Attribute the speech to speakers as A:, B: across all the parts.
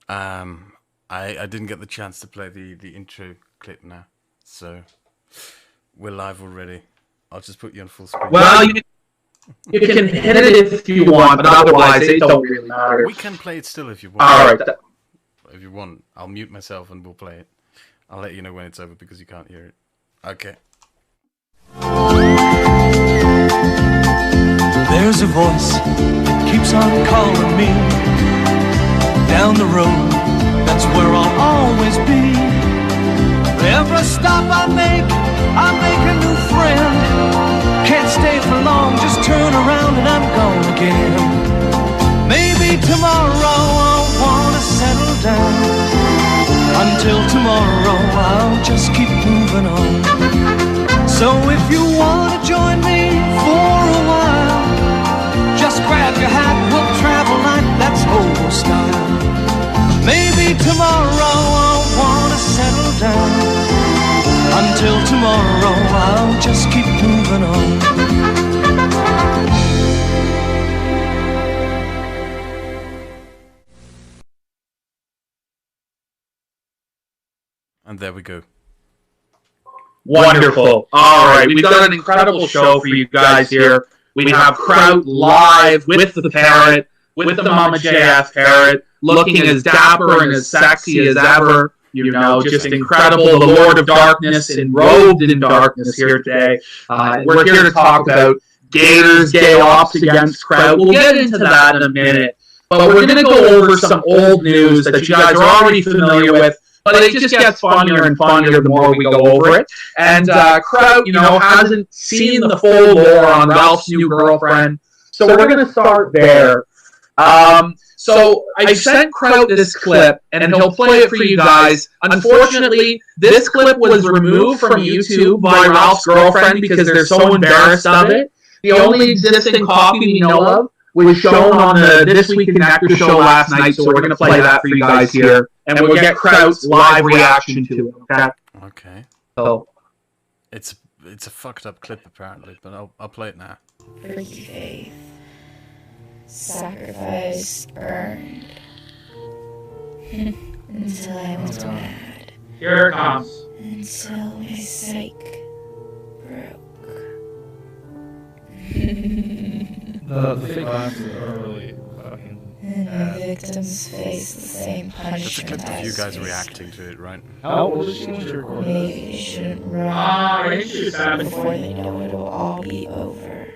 A: I didn't get the chance to play the intro clip now, so we're live already. I'll just put you on full screen.
B: Well, you can hit it if you want, but otherwise it don't really matter.
A: We can play it still if you want.
B: All right.
A: If you want, I'll mute myself and we'll play it. I'll let you know when it's over because you can't hear it. Okay.
C: There's a voice that keeps on calling me down the road, that's where I'll always be. Every stop I make a new friend. Can't stay for long, just turn around and I'm gone again. Maybe tomorrow I'll wanna settle down. Until tomorrow I'll just keep moving on. So if you wanna join me for a while, just grab your hat, we'll travel like that's old style. Maybe tomorrow I'll wanna settle down. Until tomorrow I'll just keep moving on.
A: And there we go.
B: Wonderful. All right, we've got an incredible show for you guys here. We have Kraut live with the parrot, with the Mama JF parrot, looking as dapper and as sexy as ever. You know, just incredible. The Lord of Darkness, enrobed in darkness here today. We're here to talk about Gators, Gayops against Kraut. We'll get into that in a minute. But we're going to go over some old news that you guys are already familiar with. But it just gets funnier and funnier the more we go over it. And Kraut, you know, hasn't seen the full lore on Ralph's new girlfriend. So we're going to start there. So I sent Kraut this clip, and he'll play it for you guys. Unfortunately, this clip was removed from YouTube by Ralph's girlfriend because they're so embarrassed of it. The only existing copy we know of was shown on the This Week in Actor show last night, so we're going to play that for you guys here. And we'll get Kraut's live reaction to it, okay?
A: Okay.
B: So
A: it's a fucked up clip apparently, but I'll play it now.
D: For faith, sacrificed, burned, until I went mad,
B: here it comes.
D: until my psyche broke.
E: The fake glasses are really fucking.
D: And the victims face the same
A: That's a
D: punishment
A: clip of you
D: as
A: guys
D: we
A: reacting to it, right?
E: How old is she when she recorded this?
D: Maybe they shouldn't run
B: I think she's 7.
D: before they know it'll all be over.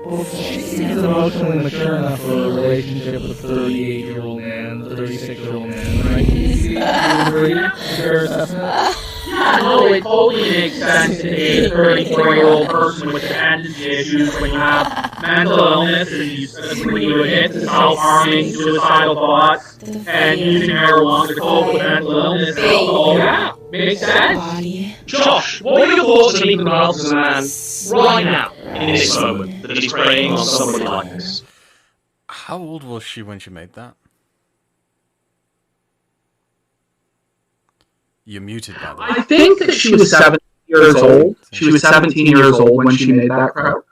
D: Before
E: She's emotionally mature enough for a relationship with a 38-year-old man, a 36-year-old man, right? Can you see fair assessment?
B: Yeah, no, it totally makes sense to date a 34-year-old person with dependency issues when you have mental illness and when you admit to self-harming, suicidal thoughts, and using marijuana to cope with mental illness and alcohol. Yeah, makes sense.
D: body.
F: Josh, what are your thoughts on Ethan Ralph as a man right now, in this moment, that he's preying on somebody like this?
A: How old was she when she made that? You're muted, by the way.
B: I think that she was 17 years old. She was 17 years old when she made that crowd.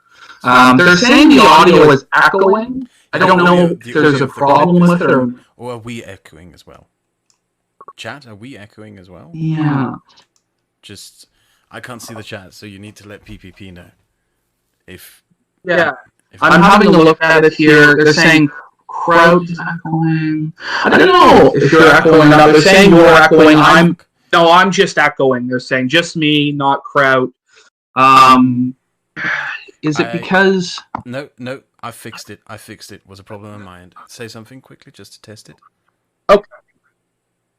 B: They're saying the audio is echoing. I don't know if there's a problem with it or...
A: Or are we echoing as well? Chat, are we echoing as well?
B: Yeah.
A: Just, I can't see the chat, so you need to let PPP know.
B: Yeah.
A: If
B: I'm having a look at it here. They're saying crowd is echoing. I don't know if you're echoing or not. They're saying you're echoing. I'm just echoing. They're saying just me, not crowd. Is it because...
A: No, I fixed it. Was a problem on my end. Say something quickly just to test it.
B: Okay.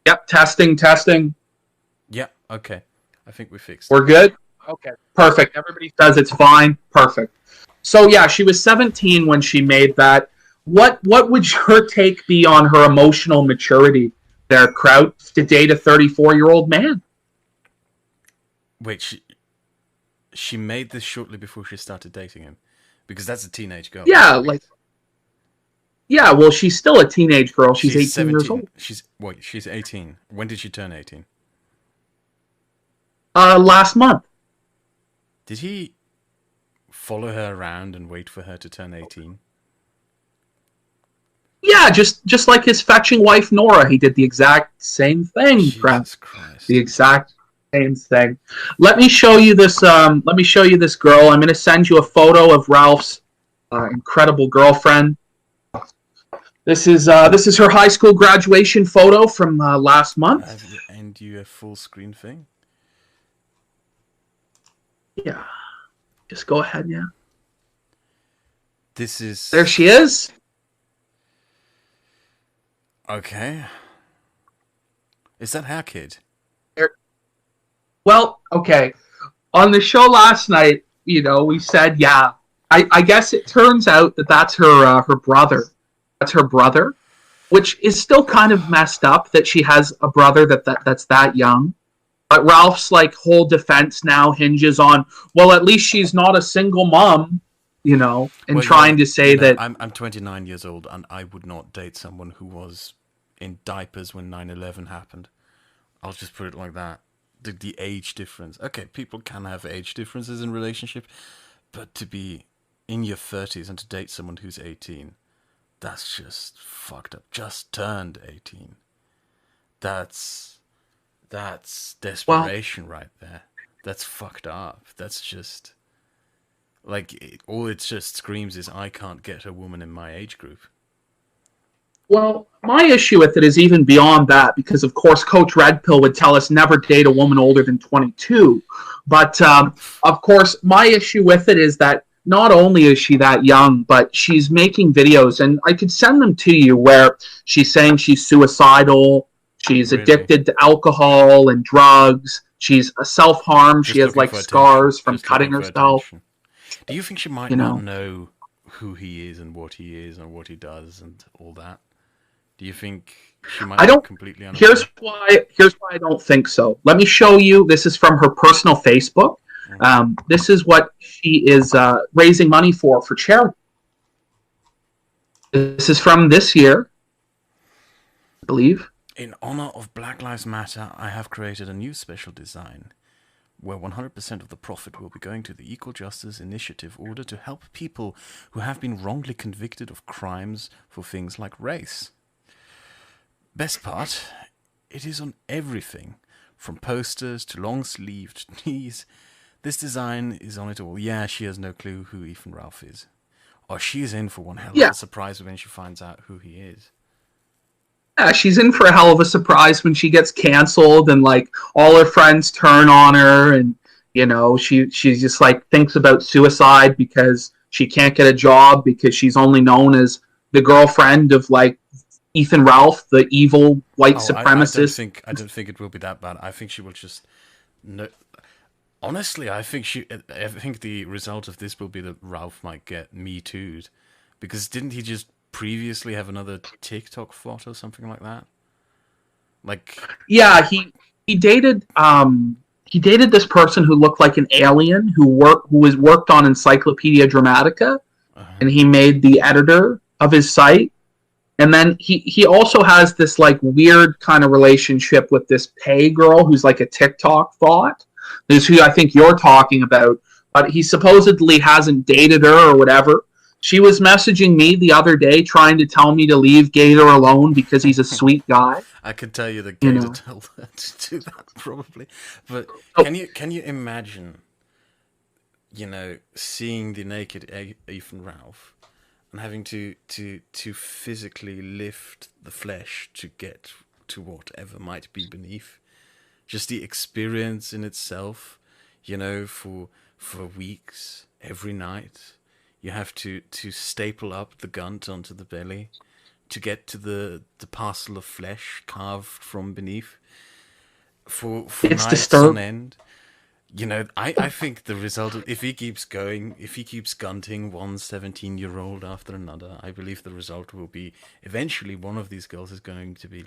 B: Yep, testing.
A: Yeah, okay. I think we fixed
B: We're
A: it.
B: good? Okay, perfect. Everybody says it's fine. Perfect. So yeah, she was 17 when she made that. What would your take be on her emotional maturity there, Kraut, to date a 34-year-old man?
A: Wait, she made this shortly before she started dating him? Because that's a teenage girl.
B: Yeah, well, she's still a teenage girl. She's 18 years old.
A: She's 18. When did she turn 18?
B: Last month.
A: Did he follow her around and wait for her to turn 18?
B: Yeah, just like his fetching wife Nora, he did the exact same thing.
A: Jesus Christ.
B: The exact same thing. Let me show you this. Let me show you this girl. I'm going to send you a photo of Ralph's incredible girlfriend. This is her high school graduation photo from last month.
A: And you a full screen thing?
B: Yeah. Just go ahead, yeah.
A: This is...
B: There she is.
A: Okay. Is that her kid?
B: Well, okay. On the show last night, we said, yeah. I guess it turns out that that's her brother. That's her brother, which is still kind of messed up that she has a brother that's that young. But Ralph's whole defense now hinges on, well, at least she's not a single mom, and trying to say that
A: I'm 29 years old and I would not date someone who was in diapers when 9/11 happened. I'll just put it like that. The age difference. Okay, people can have age differences in relationship, but to be in your 30s and to date someone who's 18, that's just fucked up. Just turned 18. That's desperation right there. That's fucked up. That's just all it just screams is I can't get a woman in my age group.
B: Well, my issue with it is even beyond that, because of course Coach Red Pill would tell us never date a woman older than 22. But of course, my issue with it is that not only is she that young, but she's making videos, and I could send them to you, where she's saying she's suicidal, she's addicted to alcohol and drugs, she's a self-harm, she has scars from cutting herself.
A: Do you think she might not know who he is and what he is and what he does and all that? Do you think she might not completely understand?
B: Here's why I don't think so. Let me show you. This is from her personal Facebook. This is what she is raising money for charity. This is from this year, I believe.
A: In honor of Black Lives Matter, I have created a new special design where 100% of the profit will be going to the Equal Justice Initiative order to help people who have been wrongly convicted of crimes for things like race. Best part, it is on everything, from posters to long-sleeved tees. This design is on it all. Yeah, she has no clue who Ethan Ralph is. Or she's in for one hell of a surprise when she finds out who he is.
B: Yeah, she's in for a hell of a surprise when she gets canceled and all her friends turn on her, and she just thinks about suicide because she can't get a job because she's only known as the girlfriend of Ethan Ralph, the evil white supremacist.
A: I don't think it will be that bad. I think she will just honestly, I think the result of this will be that Ralph might get Me Too'd, because didn't he just previously have another TikTok thought or something like that?
B: Yeah, he dated this person who looked like an alien who worked on Encyclopedia Dramatica, and he made the editor of his site. And then he also has this weird kind of relationship with this Pay girl who's a TikTok thought. This is who I think you're talking about, but he supposedly hasn't dated her or whatever. She was messaging me the other day trying to tell me to leave Gator alone because he's a sweet guy.
A: I could tell you that Gator told her to do that probably. But can you imagine, seeing the naked Ethan Ralph and having to physically lift the flesh to get to whatever might be beneath? Just the experience in itself, for weeks, every night. You have to staple up the gunt onto the belly to get to the parcel of flesh carved from beneath for nights on end. I think the result of, if he keeps gunting one 17-year-old after another, I believe the result will be eventually one of these girls is going to be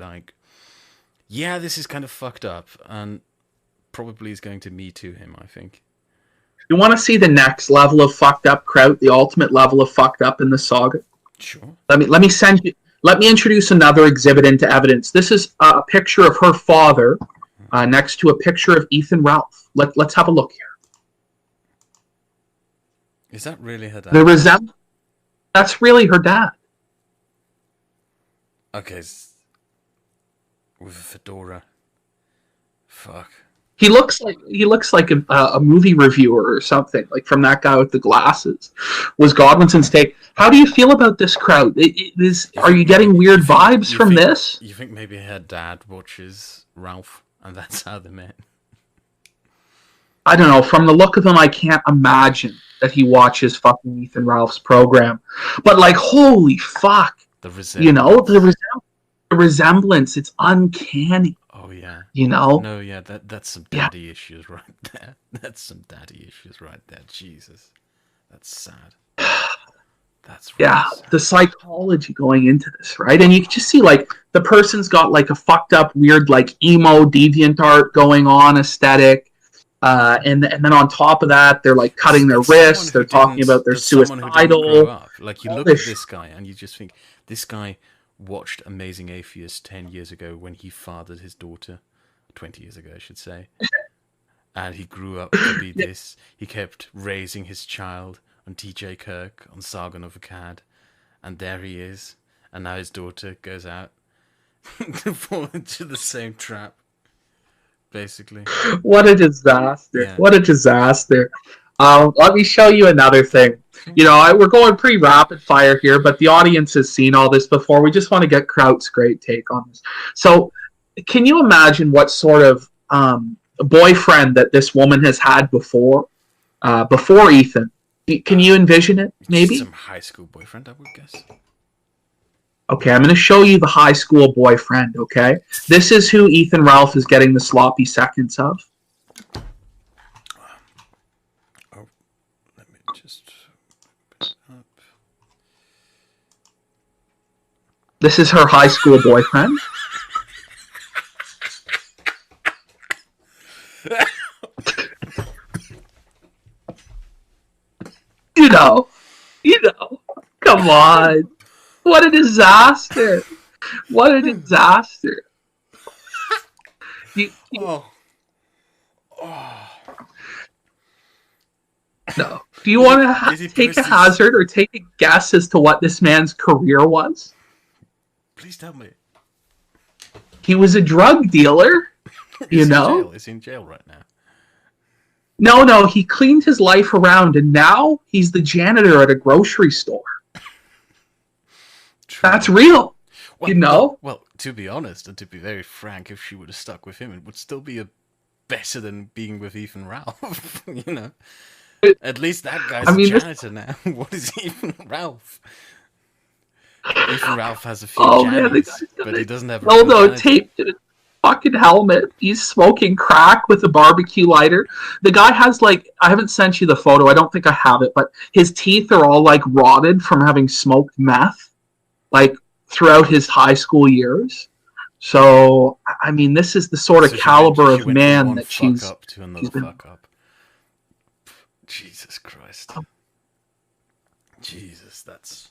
A: yeah, this is kind of fucked up, and probably is going to Me Too him, I think.
B: You want to see the next level of fucked up, Kraut? The ultimate level of fucked up in the saga?
A: Sure.
B: Let me introduce another exhibit into evidence. This is a picture of her father next to a picture of Ethan Ralph. Let's have a look here.
A: Is that really her dad?
B: That's really her dad.
A: Okay, with a fedora. Fuck.
B: He looks like a movie reviewer or something, like from that guy with the glasses. Was Godwinson's take? How do you feel about this crowd? Are you getting weird vibes from this?
A: You think maybe her dad watches Ralph, and that's how they met?
B: I don't know. From the look of him, I can't imagine that he watches fucking Ethan Ralph's program. But like, holy fuck!
A: The
B: the resemblance. It's uncanny.
A: Oh yeah.
B: No,
A: yeah, that's some daddy issues right there. That's some daddy issues right there. Jesus, that's sad. That's really sad.
B: The psychology going into this, right? And you can just see like the person's got like a fucked up, weird, like emo deviant art going on, aesthetic. And then on top of that, they're like cutting their wrists. They're talking about their suicidal.
A: Like you look at this guy and you just think this guy watched Amazing Atheist 10 years ago when he fathered his daughter, 20 years ago, I should say. And he grew up to be this. He kept raising his child on TJ Kirk, on Sargon of Akkad. And there he is. And now his daughter goes out to fall into the same trap, basically.
B: What a disaster.
A: Yeah.
B: What a disaster. Let me show you another thing. We're going pretty rapid fire here, but the audience has seen all this before. We just want to get Kraut's great take on this. So, can you imagine what sort of boyfriend that this woman has had before Ethan? Can you envision it, maybe?
A: Some high school boyfriend, I would guess.
B: Okay, I'm going to show you the high school boyfriend, okay? This is who Ethan Ralph is getting the sloppy seconds of.
A: Let me just open it up.
B: This is her high school boyfriend. Come on. What a disaster. What a disaster. No. Do you want to take a hazard or take a guess as to what this man's career was?
A: Please tell me.
B: He was a drug dealer.
A: Is he in jail right now?
B: No, he cleaned his life around, and now he's the janitor at a grocery store. True. That's real,
A: Well, to be honest, and to be very frank, if she would have stuck with him, it would still be better than being with Ethan Ralph, At least that guy's a janitor now. What is Ethan Ralph? Ethan Ralph has a few janitors, but he doesn't have a
B: taped to the fucking helmet. He's smoking crack with a barbecue lighter. The guy has I haven't sent you the photo. I don't think I have it, but his teeth are all rotted from having smoked meth, throughout his high school years. So, I mean, this is the sort of caliber of man that she's
A: up to another fuck up. Jesus Christ. Jesus, that's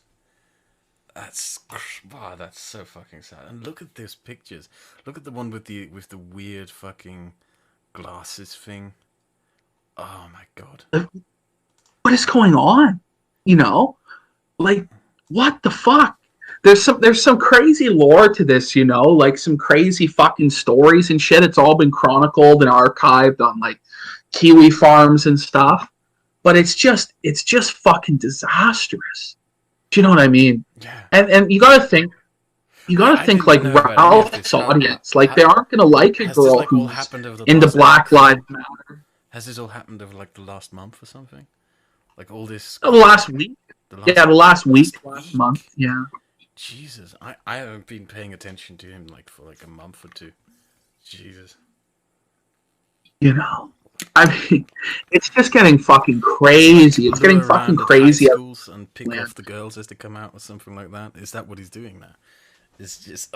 A: so fucking sad. And look at those pictures. Look at the one with the weird fucking glasses thing. Oh my god.
B: What is going on? What the fuck? There's some crazy lore to this, some crazy fucking stories and shit. It's all been chronicled and archived on Kiwi farms and stuff. But it's just fucking disastrous. Do you know what I mean?
A: Yeah.
B: And you gotta think Ralph's audience. They aren't gonna like a girl who's into Black Lives Matter.
A: Has this all happened over the last month or something? All this.
B: The last week. Last month. Yeah.
A: Jesus, I haven't been paying attention to him for a month or two. Jesus.
B: I mean, it's just getting fucking crazy. It's getting fucking crazy.
A: And pick off the girls as they come out or something like that. Is that what he's doing now? It's just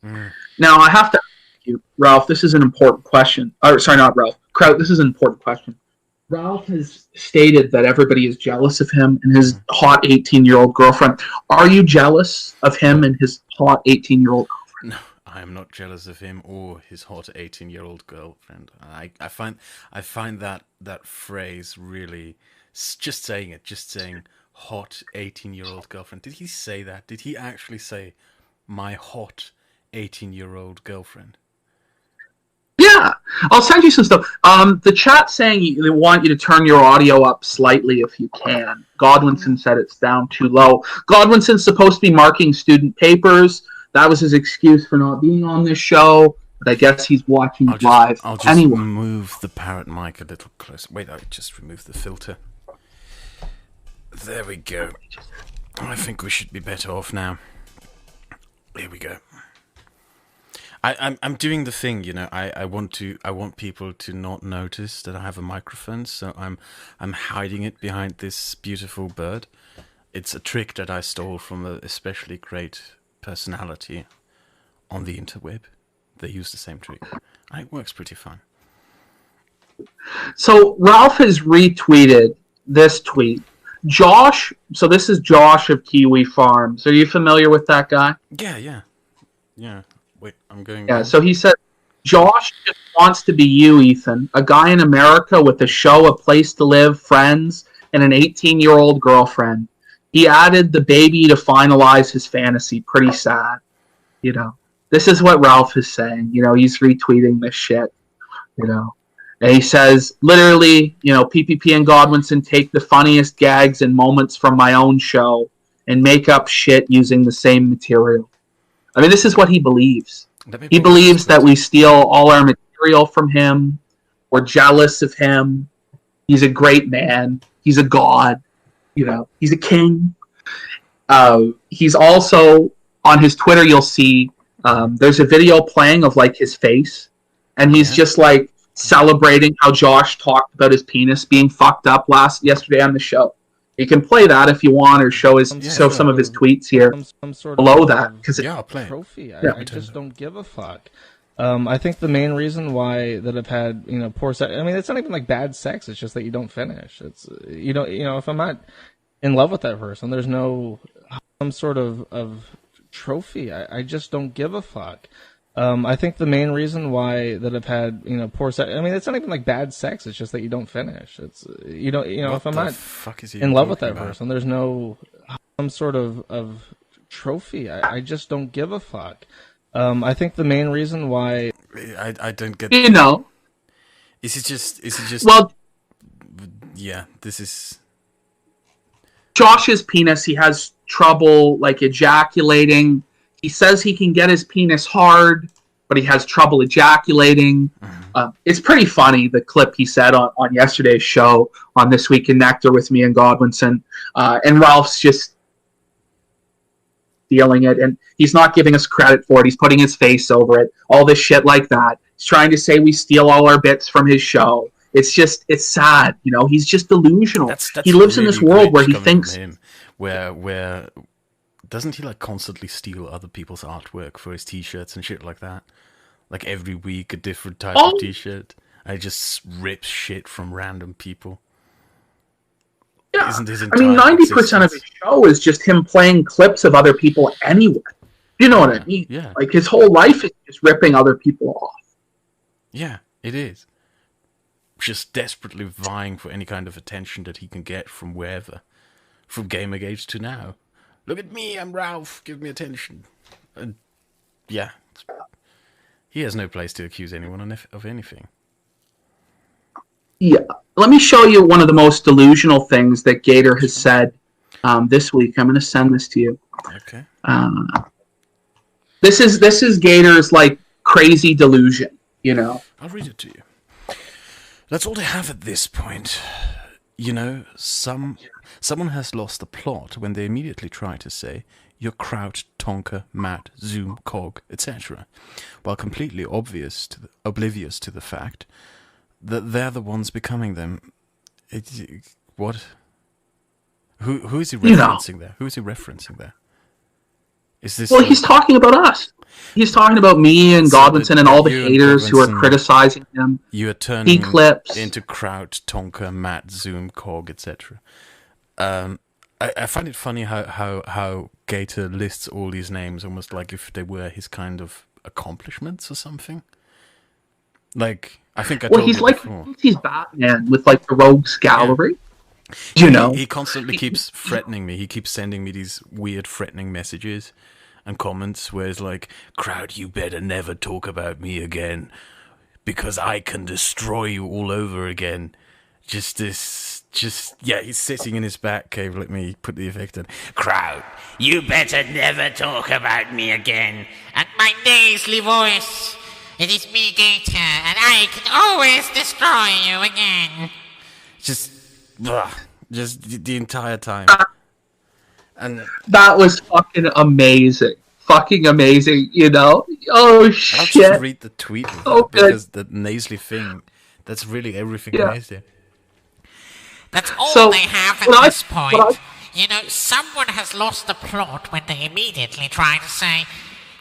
B: Now I have to ask you, Ralph. This is an important question. Or sorry, not Ralph. Kraut. This is an important question. Ralph has stated that everybody is jealous of him and his hot 18-year-old girlfriend. Are you jealous of him and his hot 18-year-old girlfriend?
A: No, I am not jealous of him or his hot 18-year-old girlfriend. I find that phrase really just saying hot 18-year-old girlfriend. Did he say that? Did he actually say, my hot 18-year-old girlfriend?
B: Yeah, I'll send you some stuff. The chat's saying they want you to turn your audio up slightly if you can. Godwinson said it's down too low. Godwinson's supposed to be marking student papers. That was his excuse for not being on this show. But I guess he's watching live.
A: I'll just
B: anyway.
A: move the parrot mic a little closer. Wait, I just removed the filter. There we go. I think we should be better off now. Here we go. I'm doing the thing, you know. I want people to not notice that I have a microphone, so I'm hiding it behind this beautiful bird. It's a trick that I stole from an especially great personality on the interweb. They use the same trick. And it works pretty fine.
B: So Ralph has retweeted this tweet. Josh, so this is Josh of Kiwi Farms. Are you familiar with that guy?
A: Yeah. Wait, I'm going...
B: Yeah, so he said, Josh just wants to be you, Ethan. A guy in America with a show, a place to live, friends, and an 18-year-old girlfriend. He added the baby to finalize his fantasy. Pretty sad. You know, this is what Ralph is saying. You know, he's retweeting this shit. You know, and he says, literally, you know, PPP and Godwinson take the funniest gags and moments from my own show and make up shit using the same material. I mean, this is what he believes. He believes that we steal all our material from him. We're jealous of him. He's a great man. He's a god. You know, he's a king. He's also, on his Twitter, you'll see there's a video playing of, like, his face. And he's just, like, celebrating how Josh talked about his penis being fucked up yesterday on the show. You can play that if you want, or show some of his tweets here
G: some sort
B: below
G: of,
B: that. Because
A: I'll play.
G: Trophy. I just don't give a fuck. I think the main reason why that I've had, you know, poor sex. I mean, it's not even like bad sex. It's just that you don't finish. It's you know, if I'm not in love with that person, there's no some sort of trophy. I just don't give a fuck. I think the main reason why that I've had, you know, poor sex. I mean, it's not even like bad sex. It's just that you don't finish. It's you know, if I'm not in love with that person, there's no some sort of trophy. I just don't give a fuck. I think the main reason why
A: I don't get.
B: you know,
A: Is it just?
B: well,
A: yeah. This is
B: Josh's penis. He has trouble like ejaculating. He says he can get his penis hard, but he has trouble ejaculating. It's pretty funny, the clip he said on yesterday's show on This Week in Nectar with me and Godwinson. And Ralph's just feeling it, and he's not giving us credit for it. He's putting his face over it. All this shit like that. He's trying to say we steal all our bits from his show. It's sad. You know, he's just delusional.
A: That's
B: he lives
A: really
B: in this world where he
A: coming
B: thinks...
A: from him, where doesn't he like constantly steal other people's artwork for his t-shirts and shit like that? Like every week a different type of t-shirt. And he just rips shit from random people.
B: Yeah.
A: Isn't his
B: I mean, 90% of his show is just him playing clips of other people anyway. You know what I mean?
A: Yeah.
B: Like his whole life is just ripping other people off.
A: Yeah, it is. Just desperately vying for any kind of attention that he can get from wherever. From Gamergate to now. Look at me, I'm Ralph, give me attention. And yeah, he has no place to accuse anyone of anything. Yeah,
B: let me show you one of the most delusional things that Gator has said this week. I'm going to send this to you.
A: Okay.
B: This is Gator's like crazy delusion, you know.
A: I'll read it to you. That's all they have at this point. You know, someone has lost the plot when they immediately try to say, you're Kraut, Tonka, Matt, Zoom, Cog, etc., while completely oblivious to the fact that they're the ones becoming them. What? Who is he referencing there? Who is he referencing there? Is this?
B: Well, he's talking about us. He's talking about me and Godwinson and all the haters who are criticizing him.
A: You are turning
B: clips
A: into Kraut, Tonka, Matt, Zoom, Cog, etc. I find it funny how Gator lists all these names almost like if they were his kind of accomplishments or something. Like, I think I told you before.
B: He's Batman with like the Rogues Gallery. You know,
A: he constantly keeps threatening me. He keeps sending me these weird threatening messages and comments where it's like, Kraut, you better never talk about me again, because I can destroy you all over again. Yeah, he's sitting in his back cave. Let me put the effect on.
H: Kraut, you better never talk about me again. And my nasally voice. It is me, Gator, and I can always destroy you again.
A: Just the entire time. And
B: that was fucking amazing. Fucking amazing, you know? Oh,
A: I'll
B: shit.
A: just read the tweet of
B: Oh,
A: that, because the nasally thing, that's really everything
B: Yeah.
A: there is there.
H: That's all
B: So,
H: they have at
B: what I-
H: this point.
B: what
H: You know, someone has lost the plot when they immediately try to say,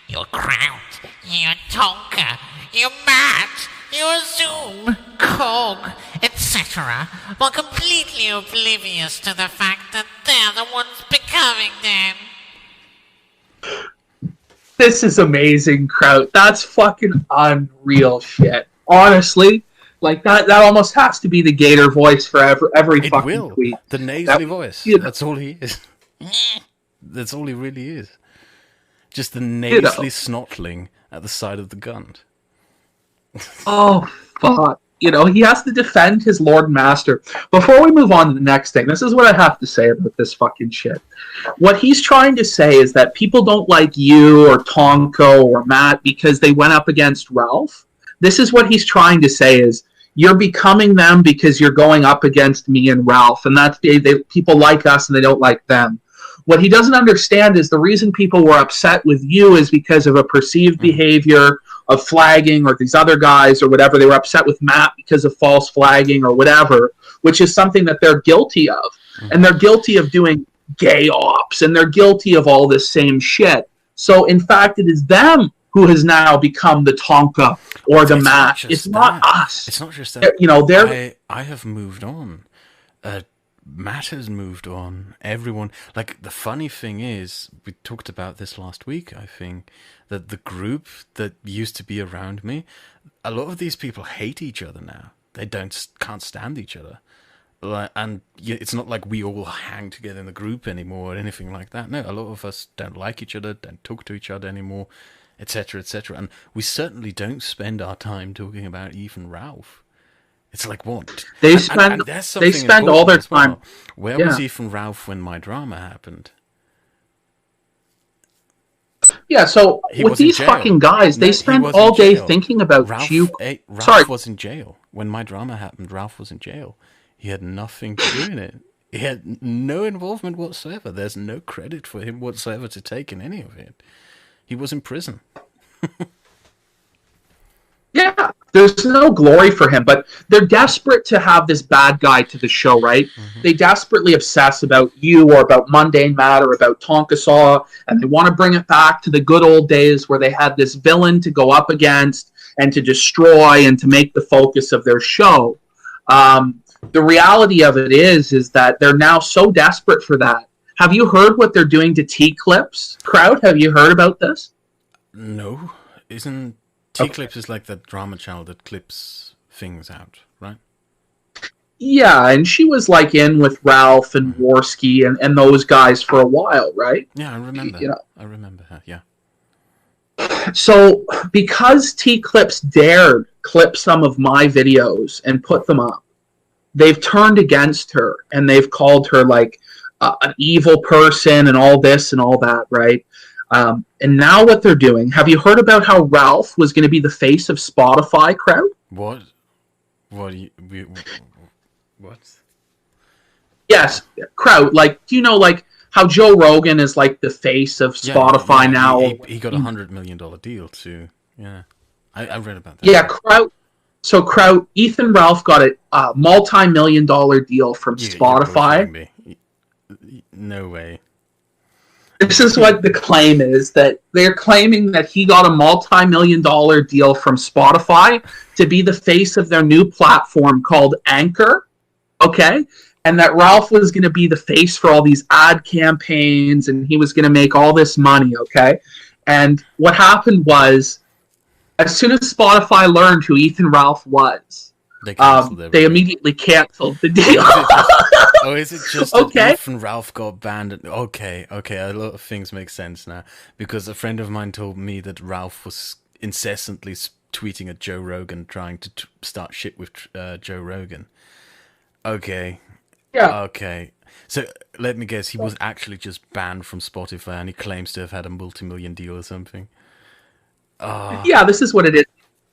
H: you're Kraut, you're Tonka, you're Matt, you're Zoom, Cog, etc., while completely oblivious to the fact that they're the ones becoming them.
B: This is amazing, Kraut. That's fucking unreal shit. Honestly, like that almost has to be the Gator voice for every
A: It
B: fucking
A: will.
B: tweet.
A: The nasally
B: That-
A: voice.
B: you know.
A: That's all he is. That's all he really is. Just the nasally snotling at the side of the gun.
B: Oh, fuck. You know, he has to defend his Lord and Master. Before we move on to the next thing, this is what I have to say about this fucking shit. What he's trying to say is that people don't like you or Tonko or Matt because they went up against Ralph. This is what he's trying to say is, you're becoming them because you're going up against me and Ralph, and that's people like us and they don't like them. What he doesn't understand is the reason people were upset with you is because of a perceived behavior of flagging, or these other guys or whatever. They were upset with Matt because of false flagging or whatever, which is something that they're guilty of. And they're guilty of doing Gayops, and they're guilty of all this same shit. So, in fact, it is them who has now become the Tonka or the Matt. It's not us.
A: It's not just that.
B: You know, they're...
A: I have moved on. Matt has moved on. Everyone, like, the funny thing is, we talked about this last week, I think, that the group that used to be around me, a lot of these people hate each other now. They can't stand each other. And it's not like we all hang together in the group anymore or anything like that. No, a lot of us don't like each other, don't talk to each other anymore, etc., etc. And we certainly don't spend our time talking about Eve and Ralph. It's like, what?
B: They
A: and
B: spend all their time.
A: Where was Eve and Ralph when my drama happened?
B: Yeah, so with these fucking guys, they spend all day thinking about you.
A: Ralph was in jail. When my drama happened, Ralph was in jail. He had nothing to do in it. He had no involvement whatsoever. There's no credit for him whatsoever to take in any of it. He was in prison.
B: Yeah, there's no glory for him, but they're desperate to have this bad guy to the show, right? Mm-hmm. They desperately obsess about you or about Mundane Matt or about Tonka Saw, and they want to bring it back to the good old days where they had this villain to go up against and to destroy and to make the focus of their show. The reality of it is that they're now so desperate for that. Have you heard what they're doing to T-Clips? Kraut, have you heard about this?
A: No. Isn't... T-Clips is like that drama channel that clips things out, right?
B: Yeah, and she was like in with Ralph and Worski and those guys for a while, right?
A: Yeah, I remember.
B: You know.
A: I remember her, yeah.
B: So, because T-Clips dared clip some of my videos and put them up, they've turned against her, and they've called her like an evil person and all this and all that, right? And now what they're doing, have you heard about how Ralph was going to be the face of Spotify, Kraut?
A: What? What?
B: Yes, Kraut, like, do you know, like, how Joe Rogan is like the face of Spotify now?
A: He got $100 million deal too. Yeah. I read about that.
B: Yeah, Kraut. So Kraut, Ethan Ralph got a multi-million-dollar deal from Spotify.
A: No way.
B: This is what the claim is, that they're claiming that he got a multi-million-dollar deal from Spotify to be the face of their new platform called Anchor, okay? And that Ralph was going to be the face for all these ad campaigns, and he was going to make all this money, okay? And what happened was, as soon as Spotify learned who Ethan Ralph was, they immediately canceled the deal.
A: Oh, is it just
B: Okay.
A: that Ethan Ralph got banned? Okay, a lot of things make sense now. Because a friend of mine told me that Ralph was incessantly tweeting at Joe Rogan, trying to start shit with Joe Rogan. Okay.
B: Yeah.
A: Okay. So, let me guess, he was actually just banned from Spotify and he claims to have had a multi-million deal or something.
B: Yeah, this is what it is.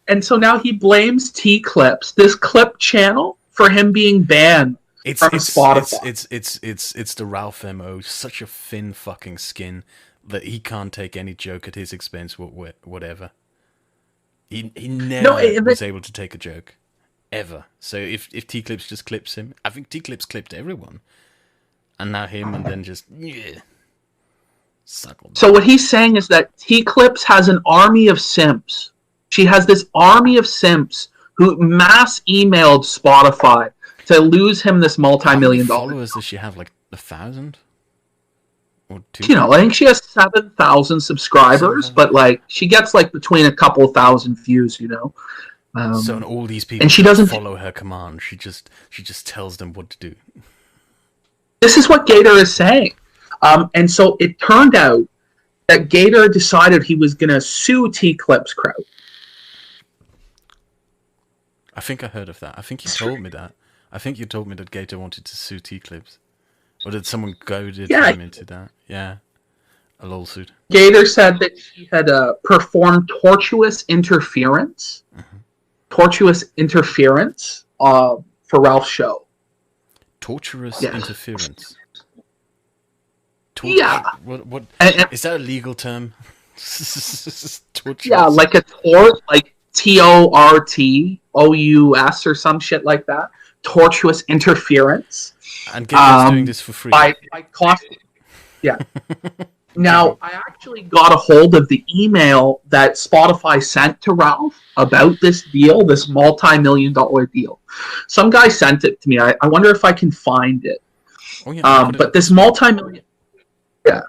B: And so now he blames T-Clips, this clip channel, for him being banned from Spotify.
A: It's the Ralph MO, such a thin fucking skin that he can't take any joke at his expense, whatever. He never was able to take a joke. Ever. So if T-Clips just clips him, I think T-Clips clipped everyone. And now him, and then just, suckle.
B: So what he's saying is that T-Clips has an army of simps. She has this army of simps who mass emailed Spotify to lose him this multi-million dollar.
A: How many followers does she have? Like 1,000? Or 2?
B: You know, I think she has 7,000 subscribers, but like she gets like between a couple thousand views, you know.
A: So and all these people
B: and she doesn't
A: follow her command. She just tells them what to do.
B: This is what Gator is saying. And so it turned out that Gator decided he was going to sue T-Clips Kraut.
A: I think I heard of that. I think you told me that. I think you told me that Gator wanted to sue T-Clips. Or did someone goaded him into that? Yeah. A lawsuit.
B: Gator said that she had performed tortuous interference. Mm-hmm. Tortuous interference for Ralph's show.
A: Torturous interference?
B: Yeah.
A: What is that a legal term? Torturous.
B: Yeah, like a tort, like TORTOUS or some shit like that. Tortuous interference.
A: And Gator's doing this for free.
B: By costing. Yeah. Now, I actually got a hold of the email that Spotify sent to Ralph about this deal, this multi-million dollar deal. Some guy sent it to me. I wonder if I can find it.
A: Oh, yeah,
B: but this multi-million... Yeah.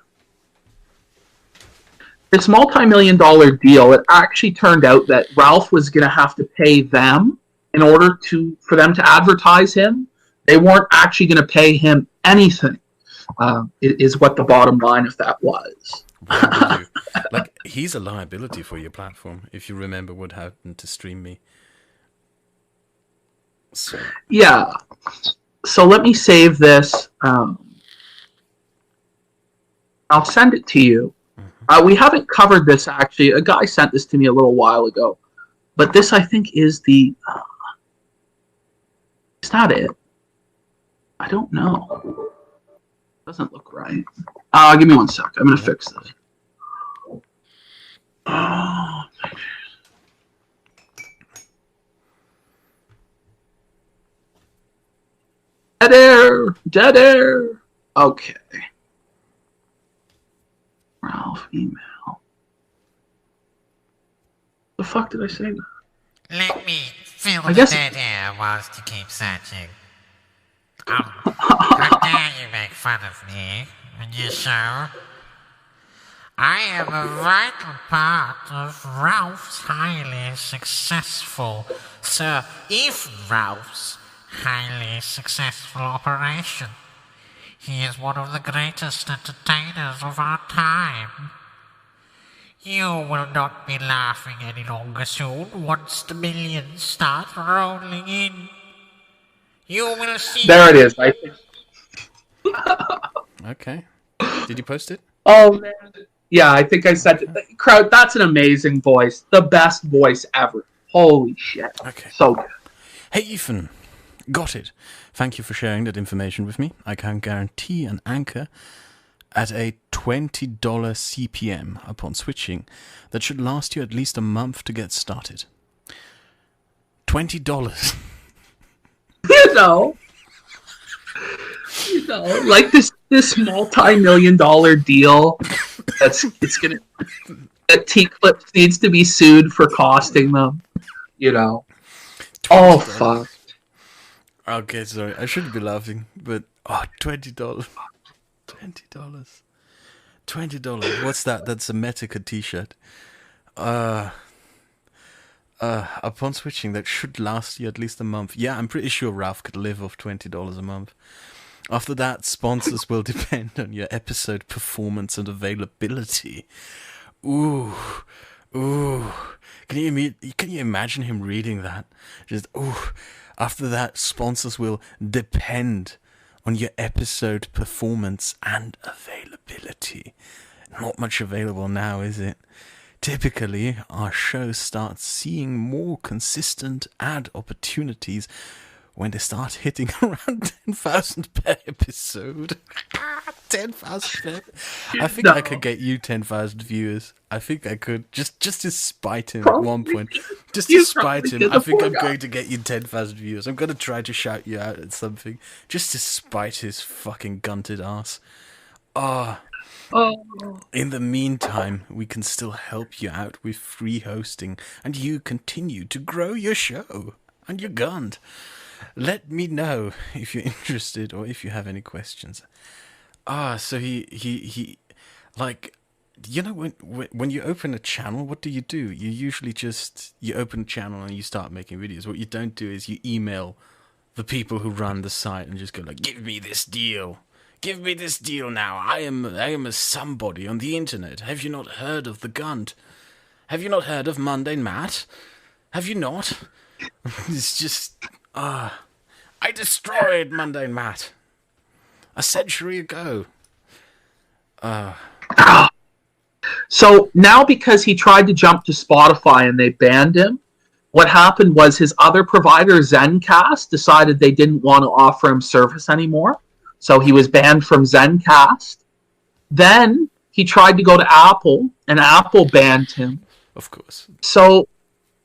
B: This multi-million dollar deal, it actually turned out that Ralph was going to have to pay them in order for them to advertise him. They weren't actually going to pay him anything, is what the bottom line of that was.
A: Like, he's a liability for your platform, if you remember what happened to Stream Me. So.
B: Yeah. So let me save this. I'll send it to you. Mm-hmm. We haven't covered this, actually. A guy sent this to me a little while ago. But this, I think, is the... is that it? I don't know. Doesn't look right. Give me one sec. I'm going to fix this. Dead air! Dead air! Okay. Ralph email. The fuck did I say that?
H: Let me fill the dead air whilst you keep searching. How dare you make fun of me on your show? I am a vital part of Ralph's highly successful, Sir Ethan Ralph's highly successful operation. He is one of the greatest entertainers of our time. You will not be laughing any longer soon once the millions start rolling in. You will see.
B: There it is. I think.
A: Okay. Did you post it?
B: Oh, man. Yeah, I think I sent it. Kraut, that's an amazing voice. The best voice ever. Holy shit.
A: Okay.
B: So good.
A: Hey, Ethan. Got it. Thank you for sharing that information with me. I can guarantee an anchor at a $20 CPM upon switching that should last you at least a month to get started. $20.
B: You know, like this multi-million dollar deal that T-Clips needs to be sued for costing them, you know. Oh, fuck.
A: Okay, sorry, I shouldn't be laughing, but $20. $20. What's that? That's a Metica t-shirt. Upon switching, that should last you at least a month. Yeah, I'm pretty sure Ralph could live off $20 a month. After that, sponsors will depend on your episode performance and availability. Ooh. Can you imagine him reading that? Just, ooh. After that, sponsors will depend on your episode performance and availability. Not much available now, is it? Typically, our show starts seeing more consistent ad opportunities when they start hitting around 10,000 per episode. 10,000 per I think I could get you 10,000 viewers. I think I could. Just to spite him at one point. Just to spite him, I think I'm going to get you 10,000 viewers. I'm going to try to shout you out at something. Just to spite his fucking gunted ass. In the meantime, we can still help you out with free hosting, and you continue to grow your show. And you're gunned. Let me know if you're interested or if you have any questions. So he like, you know, when you open a channel, what do? You usually you open a channel and you start making videos. What you don't do is you email the people who run the site and just go like, give me this deal. Give me this deal now. I am a somebody on the internet. Have you not heard of the Gunt? Have you not heard of Mundane Matt? Have you not? It's just, I destroyed Mundane Matt a century ago.
B: So now because he tried to jump to Spotify and they banned him, what happened was his other provider, Zencast, decided they didn't want to offer him service anymore. So he was banned from Zencast. Then he tried to go to Apple, and Apple banned him.
A: Of course.
B: So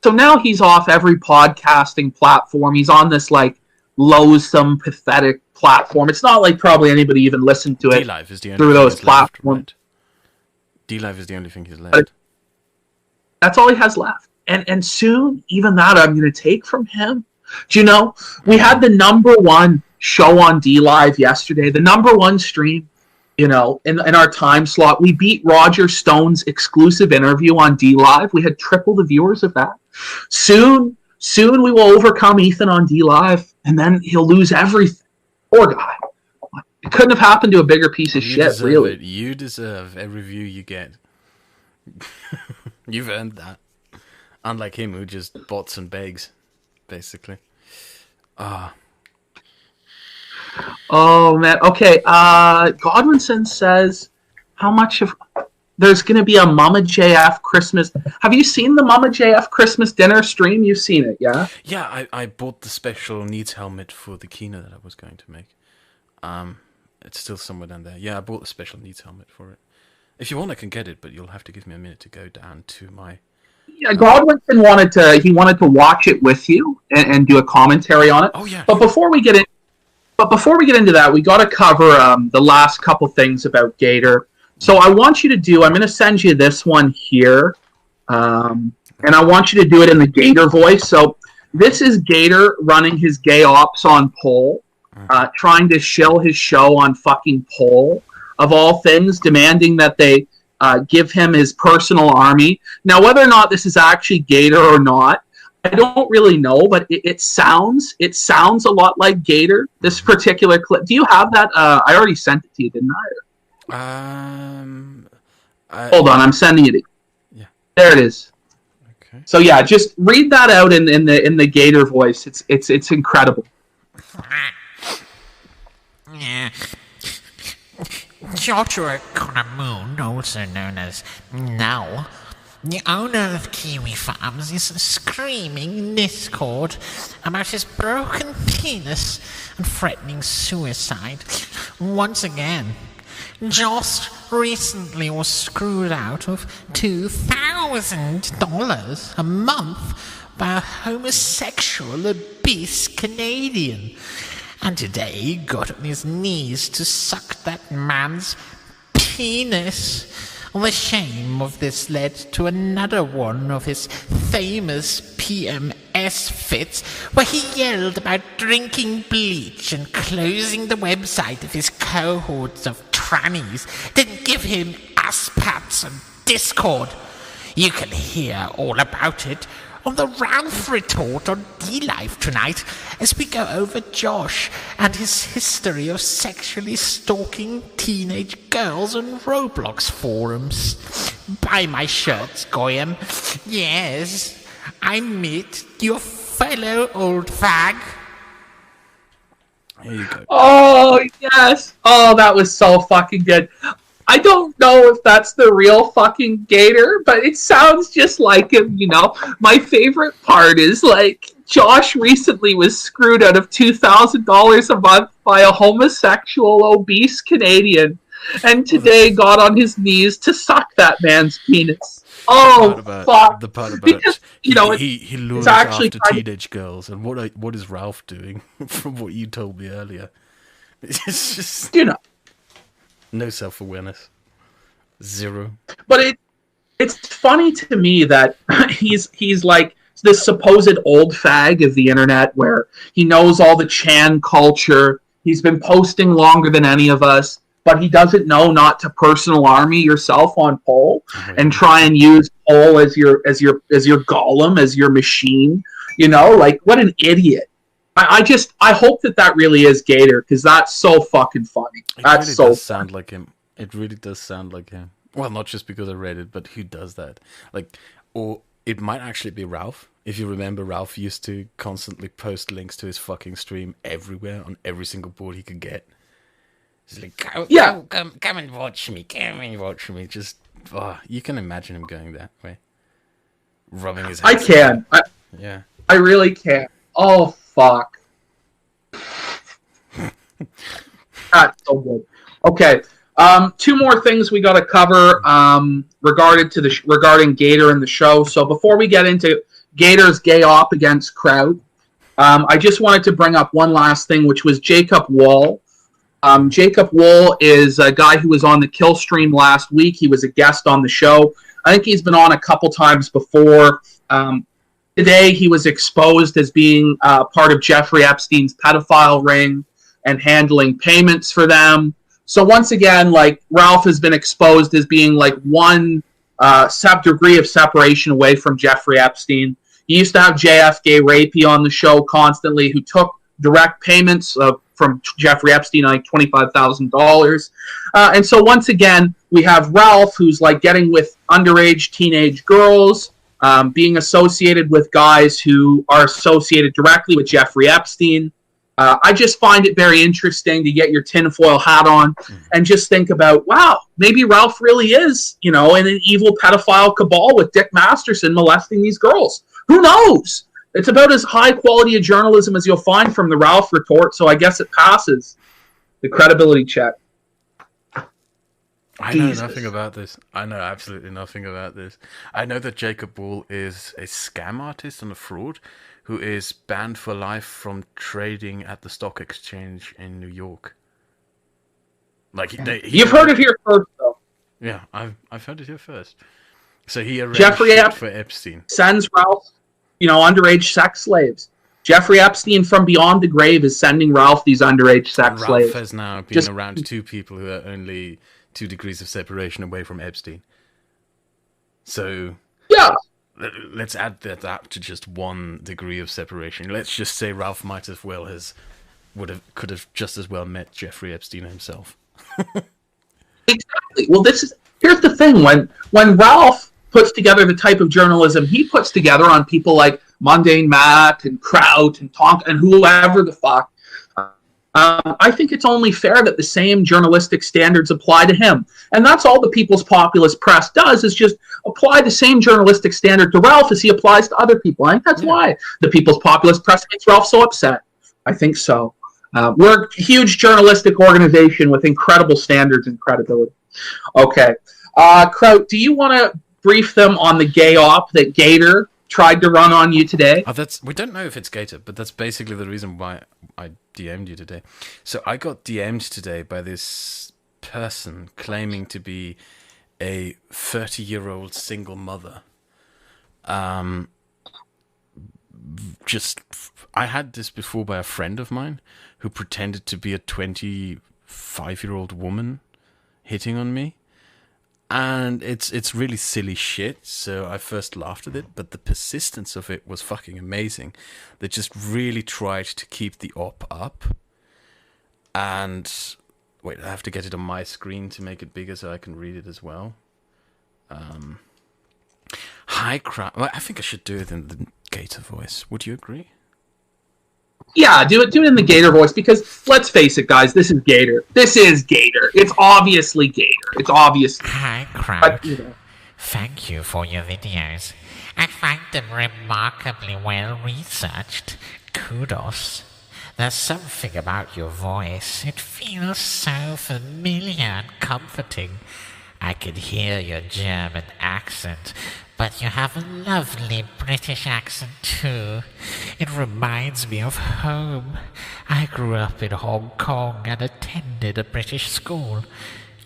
B: now he's off every podcasting platform. He's on this like loathsome, pathetic platform. It's not like probably anybody even listened to it
A: D-Live is the only
B: through
A: thing
B: those platforms.
A: Left, right? D-Live is the only thing he's left.
B: That's all he has left. And soon, even that I'm going to take from him. Do you know, we had the #1 show on D-Live yesterday, the #1 stream, you know, in our time slot. We beat Roger Stone's exclusive interview on D-Live. We had triple the viewers of that. Soon we will overcome Ethan on D-Live, and then he'll lose everything. Poor guy. It couldn't have happened to a bigger piece of shit, really.
A: It. You deserve every view you get. You've earned that. Unlike him, who just bots and begs, basically.
B: Oh, man. Okay, Godwinson says, how much of... There's going to be a Mama JF Christmas... Have you seen the Mama JF Christmas dinner stream? You've seen it, yeah?
A: Yeah, I bought the special needs helmet for the Kino that I was going to make. It's still somewhere down there. Yeah, I bought the special needs helmet for it. If you want, I can get it, but you'll have to give me a minute to go down to my...
B: Yeah, Godwinson wanted to watch it with you and do a commentary on it.
A: Oh, yeah.
B: But before we get into that, we got to cover the last couple things about Gator. So I want you to I'm going to send you this one here, and I want you to do it in the Gator voice. So this is Gator running his Gayops on Poll, trying to shill his show on fucking Poll, of all things, demanding that they give him his personal army. Now, whether or not this is actually Gator or not, I don't really know, but it sounds a lot like Gator, this particular clip. Do you have that? I already sent it to you, didn't I? Hold on, I'm sending it.
A: Yeah.
B: There it is.
A: Okay.
B: So yeah, just read that out in the Gator voice. It's incredible.
H: Yeah. Joshua Moon, also known as Null, the owner of Kiwi Farms, is screaming in Discord about his broken penis and threatening suicide. Once again, Josh recently was screwed out of $2,000 a month by a homosexual obese Canadian. And today he got on his knees to suck that man's penis. The shame of this led to another one of his famous PMS fits, where he yelled about drinking bleach and closing the website of his cohorts of trannies. Didn't give him ass pats on Discord. You can hear all about it on the Ralph Retort on D-Live tonight as we go over Josh and his history of sexually stalking teenage girls on Roblox forums. Buy my shirts, Goyam. Yes, I meet your fellow old fag.
A: Here you go.
B: Oh, yes. Oh, that was so fucking good. I don't know if that's the real fucking Gator, but it sounds just like him, you know. My favorite part is, like, Josh recently was screwed out of $2,000 a month by a homosexual, obese Canadian, and today got on his knees to suck that man's penis. Oh, fuck.
A: The part about
B: because, you know,
A: he lures after teenage girls, and what is Ralph doing? From what you told me earlier, it's just,
B: you know,
A: no self-awareness, zero.
B: But it's funny to me that he's like this supposed old fag of the internet, where he knows all the Chan culture. He's been posting longer than any of us, but he doesn't know not to personal army yourself on Poll and try and use Poll as your golem, as your machine. You know, like, what an idiot. I hope that really is Gator, because that's so fucking funny. That's
A: so sound like him. It really does sound like him. Well, not just because I read it, but who does that? Like, or it might actually be Ralph. If you remember, Ralph used to constantly post links to his fucking stream everywhere on every single board he could get. He's like, come and watch me, come and watch me. Just, you can imagine him going that way, rubbing his hands.
B: I can.
A: Yeah,
B: I really can. Oh, fuck. That's so good. Okay. Two more things we got to cover regarding Gator and the show. So before we get into Gator's Gayop against Kraut, I just wanted to bring up one last thing, which was Jacob Wall. Jacob Wall is a guy who was on the Kill stream last week. He was a guest on the show. I think he's been on a couple times before. Today, he was exposed as being part of Jeffrey Epstein's pedophile ring and handling payments for them. So once again, like, Ralph has been exposed as being like one degree of separation away from Jeffrey Epstein. He used to have JF Gay Rapey on the show constantly, who took direct payments from Jeffrey Epstein, like $25,000. And so once again, we have Ralph, who's like getting with underage teenage girls, being associated with guys who are associated directly with Jeffrey Epstein. I just find it very interesting to get your tinfoil hat on and just think about, wow, maybe Ralph really is, you know, in an evil pedophile cabal with Dick Masterson molesting these girls. Who knows? It's about as high quality of journalism as you'll find from the Ralph Retort, so I guess it passes the credibility check.
A: I know nothing about this. I know absolutely nothing about this. I know that Jacob Wall is a scam artist and a fraud who is banned for life from trading at the stock exchange in New York. Like
B: you've heard it here first, though.
A: Yeah, I've heard it here first. So he arranged
B: Jeffrey
A: for Epstein.
B: Sends Ralph, you know, underage sex slaves. Jeffrey Epstein from beyond the grave is sending Ralph these underage sex slaves.
A: Ralph has now been around two people who are only 2 degrees of separation away from Epstein. So
B: yeah,
A: let's add that up to just 1 degree of separation. Let's just say Ralph might as well could have just as well met Jeffrey Epstein himself.
B: Exactly. Well, here's the thing: when Ralph puts together the type of journalism he puts together on people like Mundane Matt and Kraut and Tonk and whoever the fuck, I think it's only fair that the same journalistic standards apply to him. And that's all the People's Populist Press does, is just apply the same journalistic standard to Ralph as he applies to other people. I think that's why the People's Populist Press makes Ralph so upset. I think so. We're a huge journalistic organization with incredible standards and credibility. Okay. Kraut, do you want to brief them on the Gayop that Gator tried to run on you today?
A: We don't know if it's Gator, but that's basically the reason why I DM'd you today. So I got DM'd today by this person claiming to be a 30-year-old single mother. I had this before by a friend of mine who pretended to be a 25-year-old woman hitting on me. And it's really silly shit, so I first laughed at it, but the persistence of it was fucking amazing. They just really tried to keep the op up. And wait, I have to get it on my screen to make it bigger so I can read it as well. Hi, Kraut. Well, I think I should do it in the Gator voice. Would you agree?
B: Yeah, do it in the Gator voice, because let's face it, guys, this is Gator. This is Gator. It's obviously Gator. It's obvious.
H: Hi, Kraut. Thank you for your videos. I find them remarkably well researched. Kudos. There's something about your voice. It feels so familiar and comforting. I can hear your German accent, but you have a lovely British accent too. It reminds me of home. I grew up in Hong Kong and attended a British school.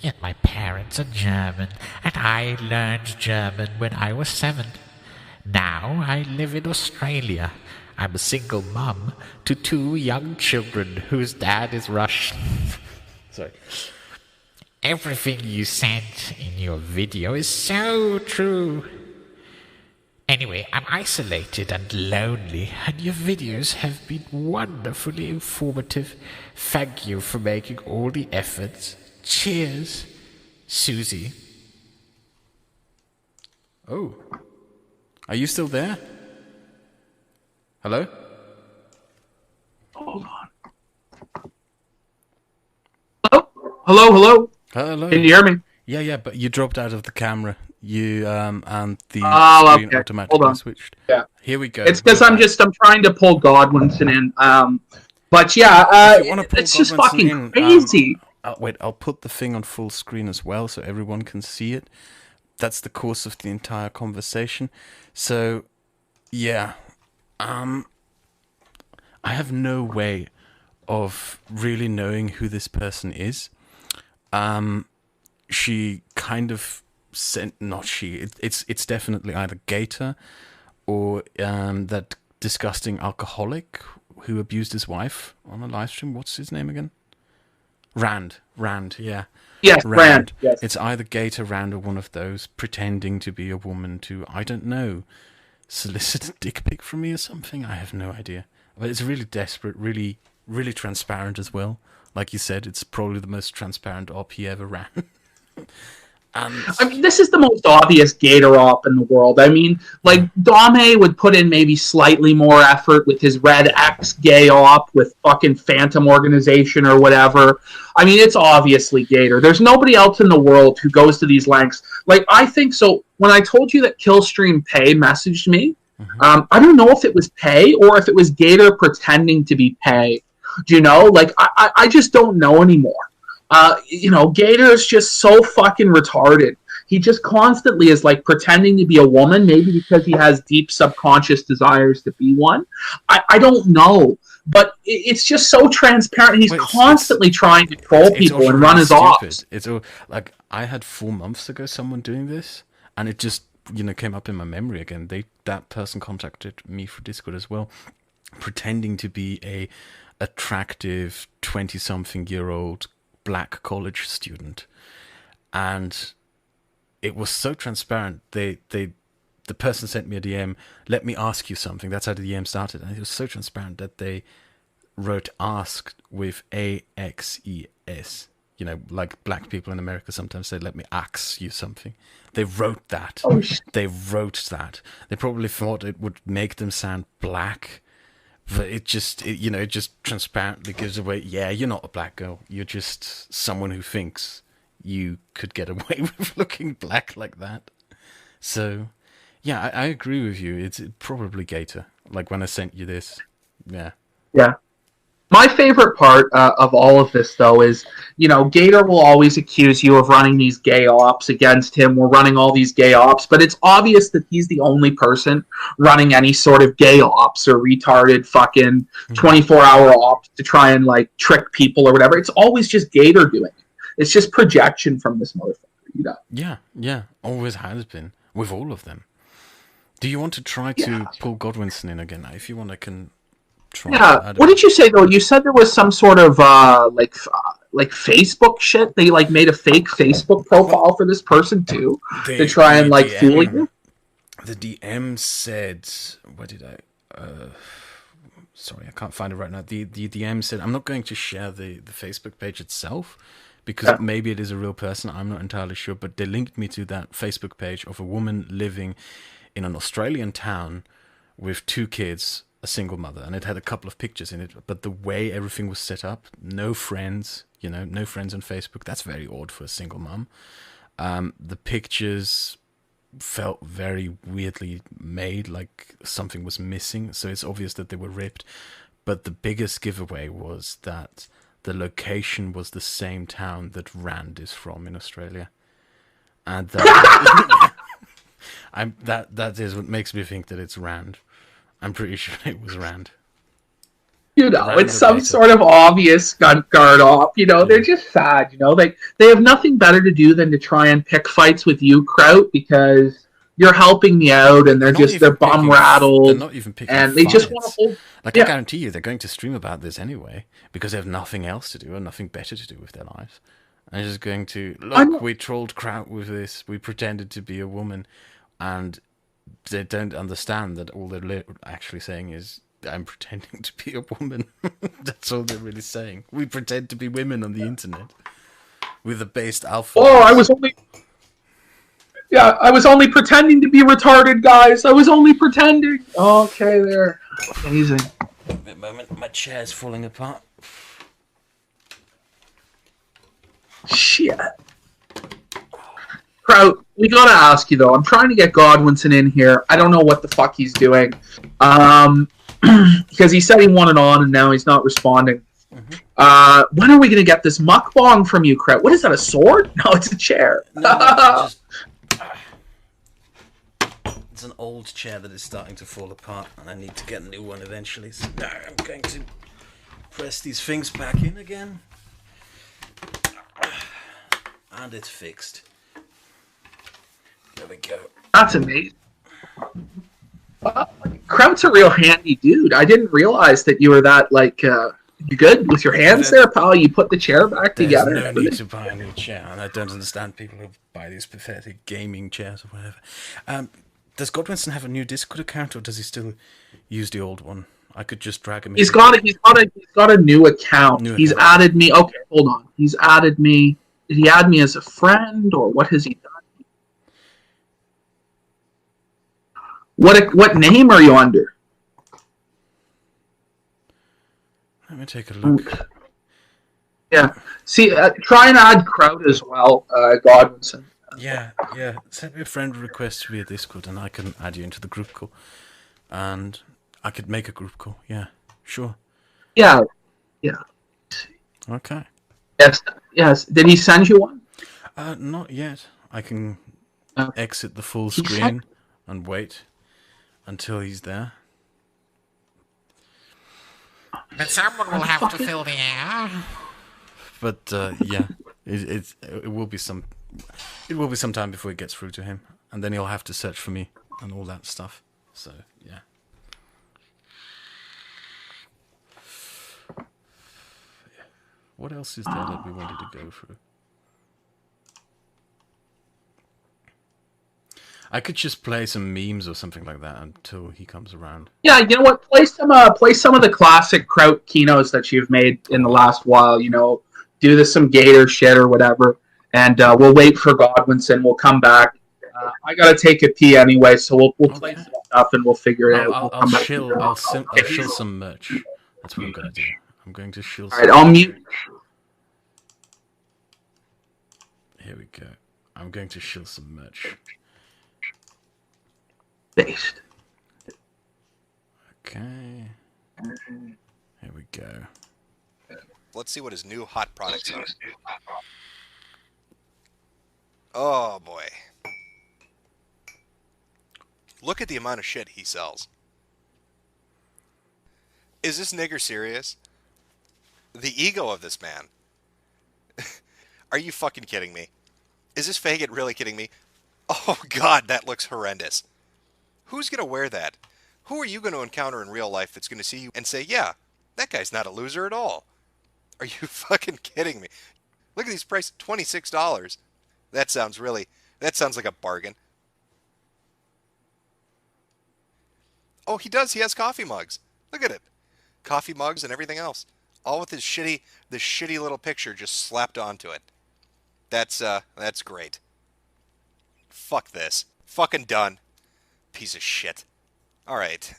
H: Yet my parents are German, and I learned German when I was 7. Now I live in Australia. I'm a single mum to 2 young children whose dad is Russian. Sorry. Everything you said in your video is so true. Anyway, I'm isolated and lonely, and your videos have been wonderfully informative. Thank you for making all the efforts. Cheers, Susie.
A: Oh. Are you still there? Hello?
B: Hold on. Hello?
A: Hello.
B: Can you hear me?
A: Yeah, but you dropped out of the camera. You and the screen
B: okay.
A: automatically switched.
B: Yeah.
A: Here we go.
B: It's because I'm trying to pull Godwinson in. But yeah, it's just fucking crazy.
A: Wait, I'll put the thing on full screen as well so everyone can see it. That's the course of the entire conversation. So, yeah. I have no way of really knowing who this person is. She kind of sent, not she, it's definitely either Gator or that disgusting alcoholic who abused his wife on a live stream. What's his name again? Rand, yeah.
B: Yes, Rand. Yes.
A: It's either Gator, Rand, or one of those pretending to be a woman to, I don't know, solicit a dick pic from me or something. I have no idea. But it's really desperate, really, really transparent as well. Like you said, it's probably the most transparent op he ever ran. And
B: I mean, this is the most obvious Gator op in the world. I mean, like, Dame would put in maybe slightly more effort with his Red X gay op with fucking Phantom Organization or whatever. I mean, it's obviously Gator. There's nobody else in the world who goes to these lengths. Like, I think so. When I told you that Killstream Pay messaged me, I don't know if it was Pay or if it was Gator pretending to be Pay. Do you know? Like, I just don't know anymore. Gator is just so fucking retarded. He just constantly is like pretending to be a woman, maybe because he has deep subconscious desires to be one. I don't know, but it's just so transparent. He's constantly trying to troll people and run his ops.
A: It's all, like, I had 4 months ago someone doing this, and it just came up in my memory again. That person contacted me for Discord as well, pretending to be a attractive 20-something-year-old black college student, and it was so transparent. The person sent me a DM, let me ask you something. That's how the DM started, and it was so transparent that they wrote ask with AXES. Like black people in America sometimes say, let me ask you something. They wrote that. They wrote that. They probably thought it would make them sound black, but it just transparently gives away, yeah, you're not a black girl. You're just someone who thinks you could get away with looking black like that. So, yeah, I agree with you. It's probably Gator. Like when I sent you this, yeah.
B: Yeah. My favorite part of all of this, though, is, Gator will always accuse you of running these gay ops against him. We're running all these gay ops, but it's obvious that he's the only person running any sort of gay ops or retarded fucking 24-hour ops to try and, like, trick people or whatever. It's always just Gator doing it. It's just projection from this motherfucker,
A: Yeah. Always has been. With all of them. Do you want to try to pull Godwinson in again? If you want, I can...
B: Yeah. What did you say though? You said there was some sort of like Facebook shit? They like made a fake Facebook profile for this person too to try and like fool you.
A: The DM said, "What did I? Sorry, I can't find it right now." The DM said, "I'm not going to share the Facebook page itself because maybe it is a real person. I'm not entirely sure." But they linked me to that Facebook page of a woman living in an Australian town with 2 kids, a single mother, and it had a couple of pictures in it. But the way everything was set up, no friends, no friends on Facebook. That's very odd for a single mom. The pictures felt very weirdly made, like something was missing, so it's obvious that they were ripped. But the biggest giveaway was that the location was the same town that Rand is from in Australia, and that that is what makes me think that it's Rand. I'm pretty sure it was Rand.
B: It's some sort of obvious gun guard op. They're just sad. They have nothing better to do than to try and pick fights with you, Kraut, because you're helping me out, and they're bum rattled.
A: They're not even picking
B: and
A: fights.
B: They just want to hold.
A: I guarantee you, they're going to stream about this anyway because they have nothing else to do and nothing better to do with their lives. And they're just going to look. We trolled Kraut with this. We pretended to be a woman, and they don't understand that all they're actually saying is, I'm pretending to be a woman. That's all they're really saying. We pretend to be women on the internet with the based alpha.
B: Oh, I was only pretending to be retarded, guys. I was only pretending. Okay, there. Amazing.
A: Wait a moment, my chair's falling apart.
B: Shit. Kraut, we gotta ask you though. I'm trying to get Godwinson in here. I don't know what the fuck he's doing. Because he said he wanted on and now he's not responding. Mm-hmm. When are we going to get this mukbang from you, Kraut? What is that, a sword? No, it's a chair.
A: It's an old chair that is starting to fall apart and I need to get a new one eventually. So now I'm going to press these things back in again. And it's fixed. There we go.
B: That's amazing. Kraut's a real handy dude. I didn't realize that you were that, you good with your hands there, pal? You put the chair back together.
A: There's no need to buy a new chair, and I don't understand people who buy these pathetic gaming chairs or whatever. Does Godwinson have a new Discord account, or does he still use the old one? I could just drag him in.
B: He's got a new account. He's added me. Okay, hold on. He's added me. Did he add me as a friend, or what has he done? What name are you under?
A: Let me take a look.
B: Yeah. See, try and add Kraut as well, Godwinson.
A: Yeah. Send me a friend request via Discord and I can add you into the group call. And I could make a group call. Yeah, sure.
B: Yeah.
A: Okay.
B: Yes. Did he send you one?
A: Not yet. I can exit the full screen and wait until he's there.
H: But someone will have to fill the air.
A: But yeah, it will be some time before it gets through to him, and then he'll have to search for me and all that stuff. So yeah. What else is there that we wanted to go through? I could just play some memes or something like that until he comes around.
B: Yeah, you know what? Play some of the classic Kraut keynotes that you've made in the last while. Do some Gator shit or whatever, and we'll wait for Godwinson. We'll come back. I gotta take a pee anyway, so we'll play some stuff and we'll figure it out.
A: I'll shill some merch. That's what I'm gonna do. I'm going to shill.
B: All right, I'll mute.
A: Here we go. I'm going to shill some merch.
B: Based.
A: Okay. Here we go.
I: Let's see what his new hot products are. Oh boy. Look at the amount of shit he sells. Is this nigger serious? The ego of this man. Are you fucking kidding me? Is this faggot really kidding me? Oh god, that looks horrendous. Who's going to wear that? Who are you going to encounter in real life that's going to see you and say, yeah, that guy's not a loser at all? Are you fucking kidding me? Look at these prices, $26. That sounds like a bargain. Oh, he does. He has coffee mugs. Look at it. Coffee mugs and everything else. All with this shitty little picture just slapped onto it. That's great. Fuck this. Fucking done. Piece of shit. Alright,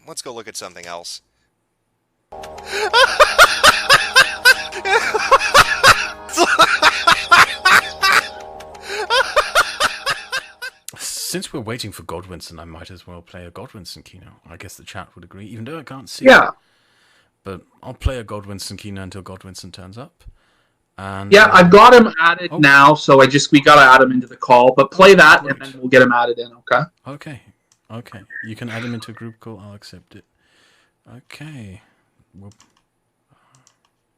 I: let's go look at something else.
A: Since we're waiting for Godwinson, I might as well play a Godwinson keynote. I guess the chat would agree, even though I can't see it. But I'll play a Godwinson keynote until Godwinson turns up. And,
B: I've got him added now, so we gotta add him into the call. But play that, and then we'll get him added in, okay?
A: Okay. You can add him into a group call, I'll accept it. Okay.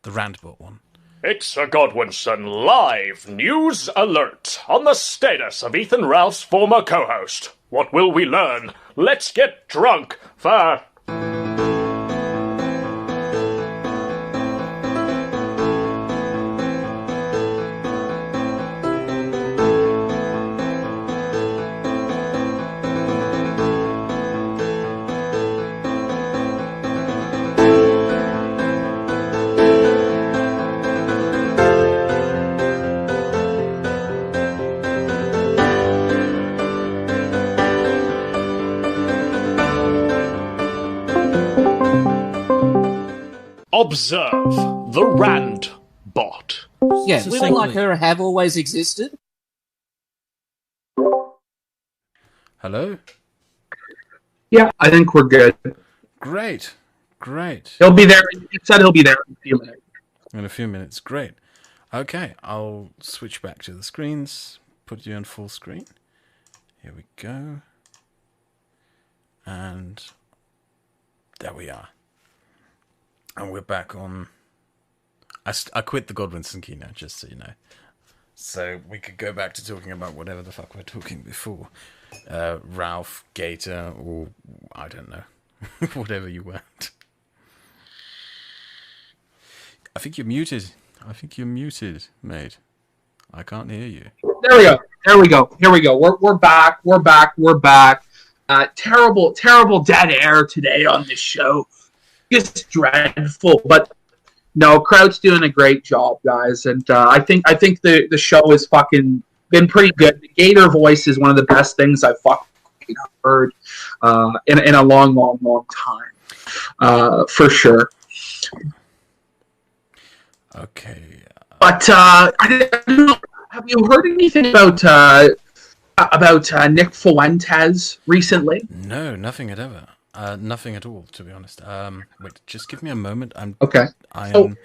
A: The Randbot one.
J: It's a Godwinson live news alert on the status of Ethan Ralph's former co-host. What will we learn? Let's get drunk for... Observe the Rand bot.
K: Yeah, women like her have always existed.
A: Hello?
B: Yeah, I think we're good.
A: Great.
B: He'll be there. It said he'll be there in a few minutes.
A: In a few minutes, great. Okay, I'll switch back to the screens, put you on full screen. Here we go. And there we are. And we're back on... I quit the Godwinson keynote, just so you know. So we could go back to talking about whatever the fuck we're talking before. Ralph, Gator, or I don't know. Whatever you want. I think you're muted. Mate. I can't hear you.
B: There we go. Here we go. We're back. Terrible dead air today on this show. Just dreadful, but no, Kraut's doing a great job, guys, and I think the show has fucking been pretty good. The Gator voice is one of the best things I've fucking heard in a long time, for sure.
A: Okay,
B: but I don't know, have you heard anything about Nick Fuentes recently?
A: No, nothing at all, to be honest. Wait, just give me a moment.
B: Okay.
A: I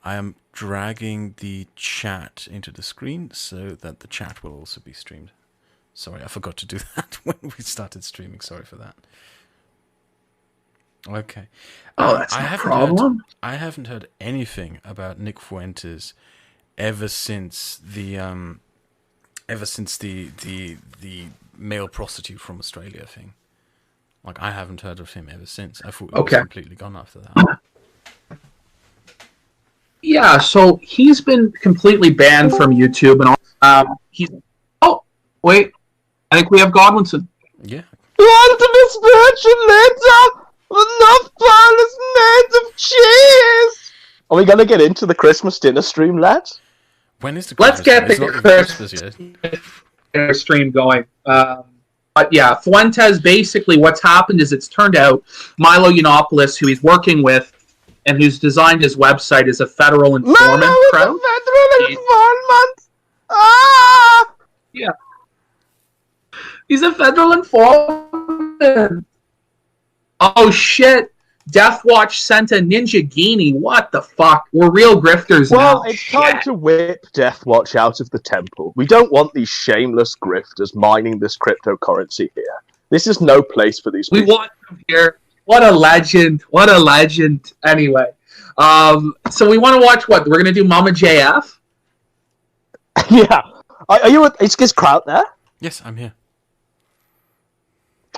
A: am dragging the chat into the screen so that the chat will also be streamed. Sorry, I forgot to do that when we started streaming. Sorry for that. Okay.
B: Oh, that's no problem.
A: I haven't heard anything about Nick Fuentes ever since the male prostitute from Australia thing. Like, I haven't heard of him ever since. I thought he was completely gone after that.
B: Yeah, so he's been completely banned from YouTube, and he's... Oh, wait. I think we have Godwinson.
A: Yeah.
L: Ultimate spiritual later! Enough palace made of cheese! Are we going to get into the Christmas dinner stream, lads?
A: When is the
B: Christmas? Let's get the Christmas dinner stream going. But yeah, Fuentes, basically what's happened is it's turned out Milo Yiannopoulos, who he's working with and who's designed his website, is a federal informant.
L: Federal informant! Ah!
B: Yeah. He's a federal informant. Oh shit. Deathwatch sent a Ninja Genie. What the fuck? We're real grifters now.
L: Well, it's time to whip Deathwatch out of the temple. We don't want these shameless grifters mining this cryptocurrency here. This is no place for these people.
B: We want them here. What a legend. What a legend. Anyway. So we want to watch what? We're going to do Mama JF?
L: Yeah. Are you... Is Kraut there?
A: Yes, I'm here.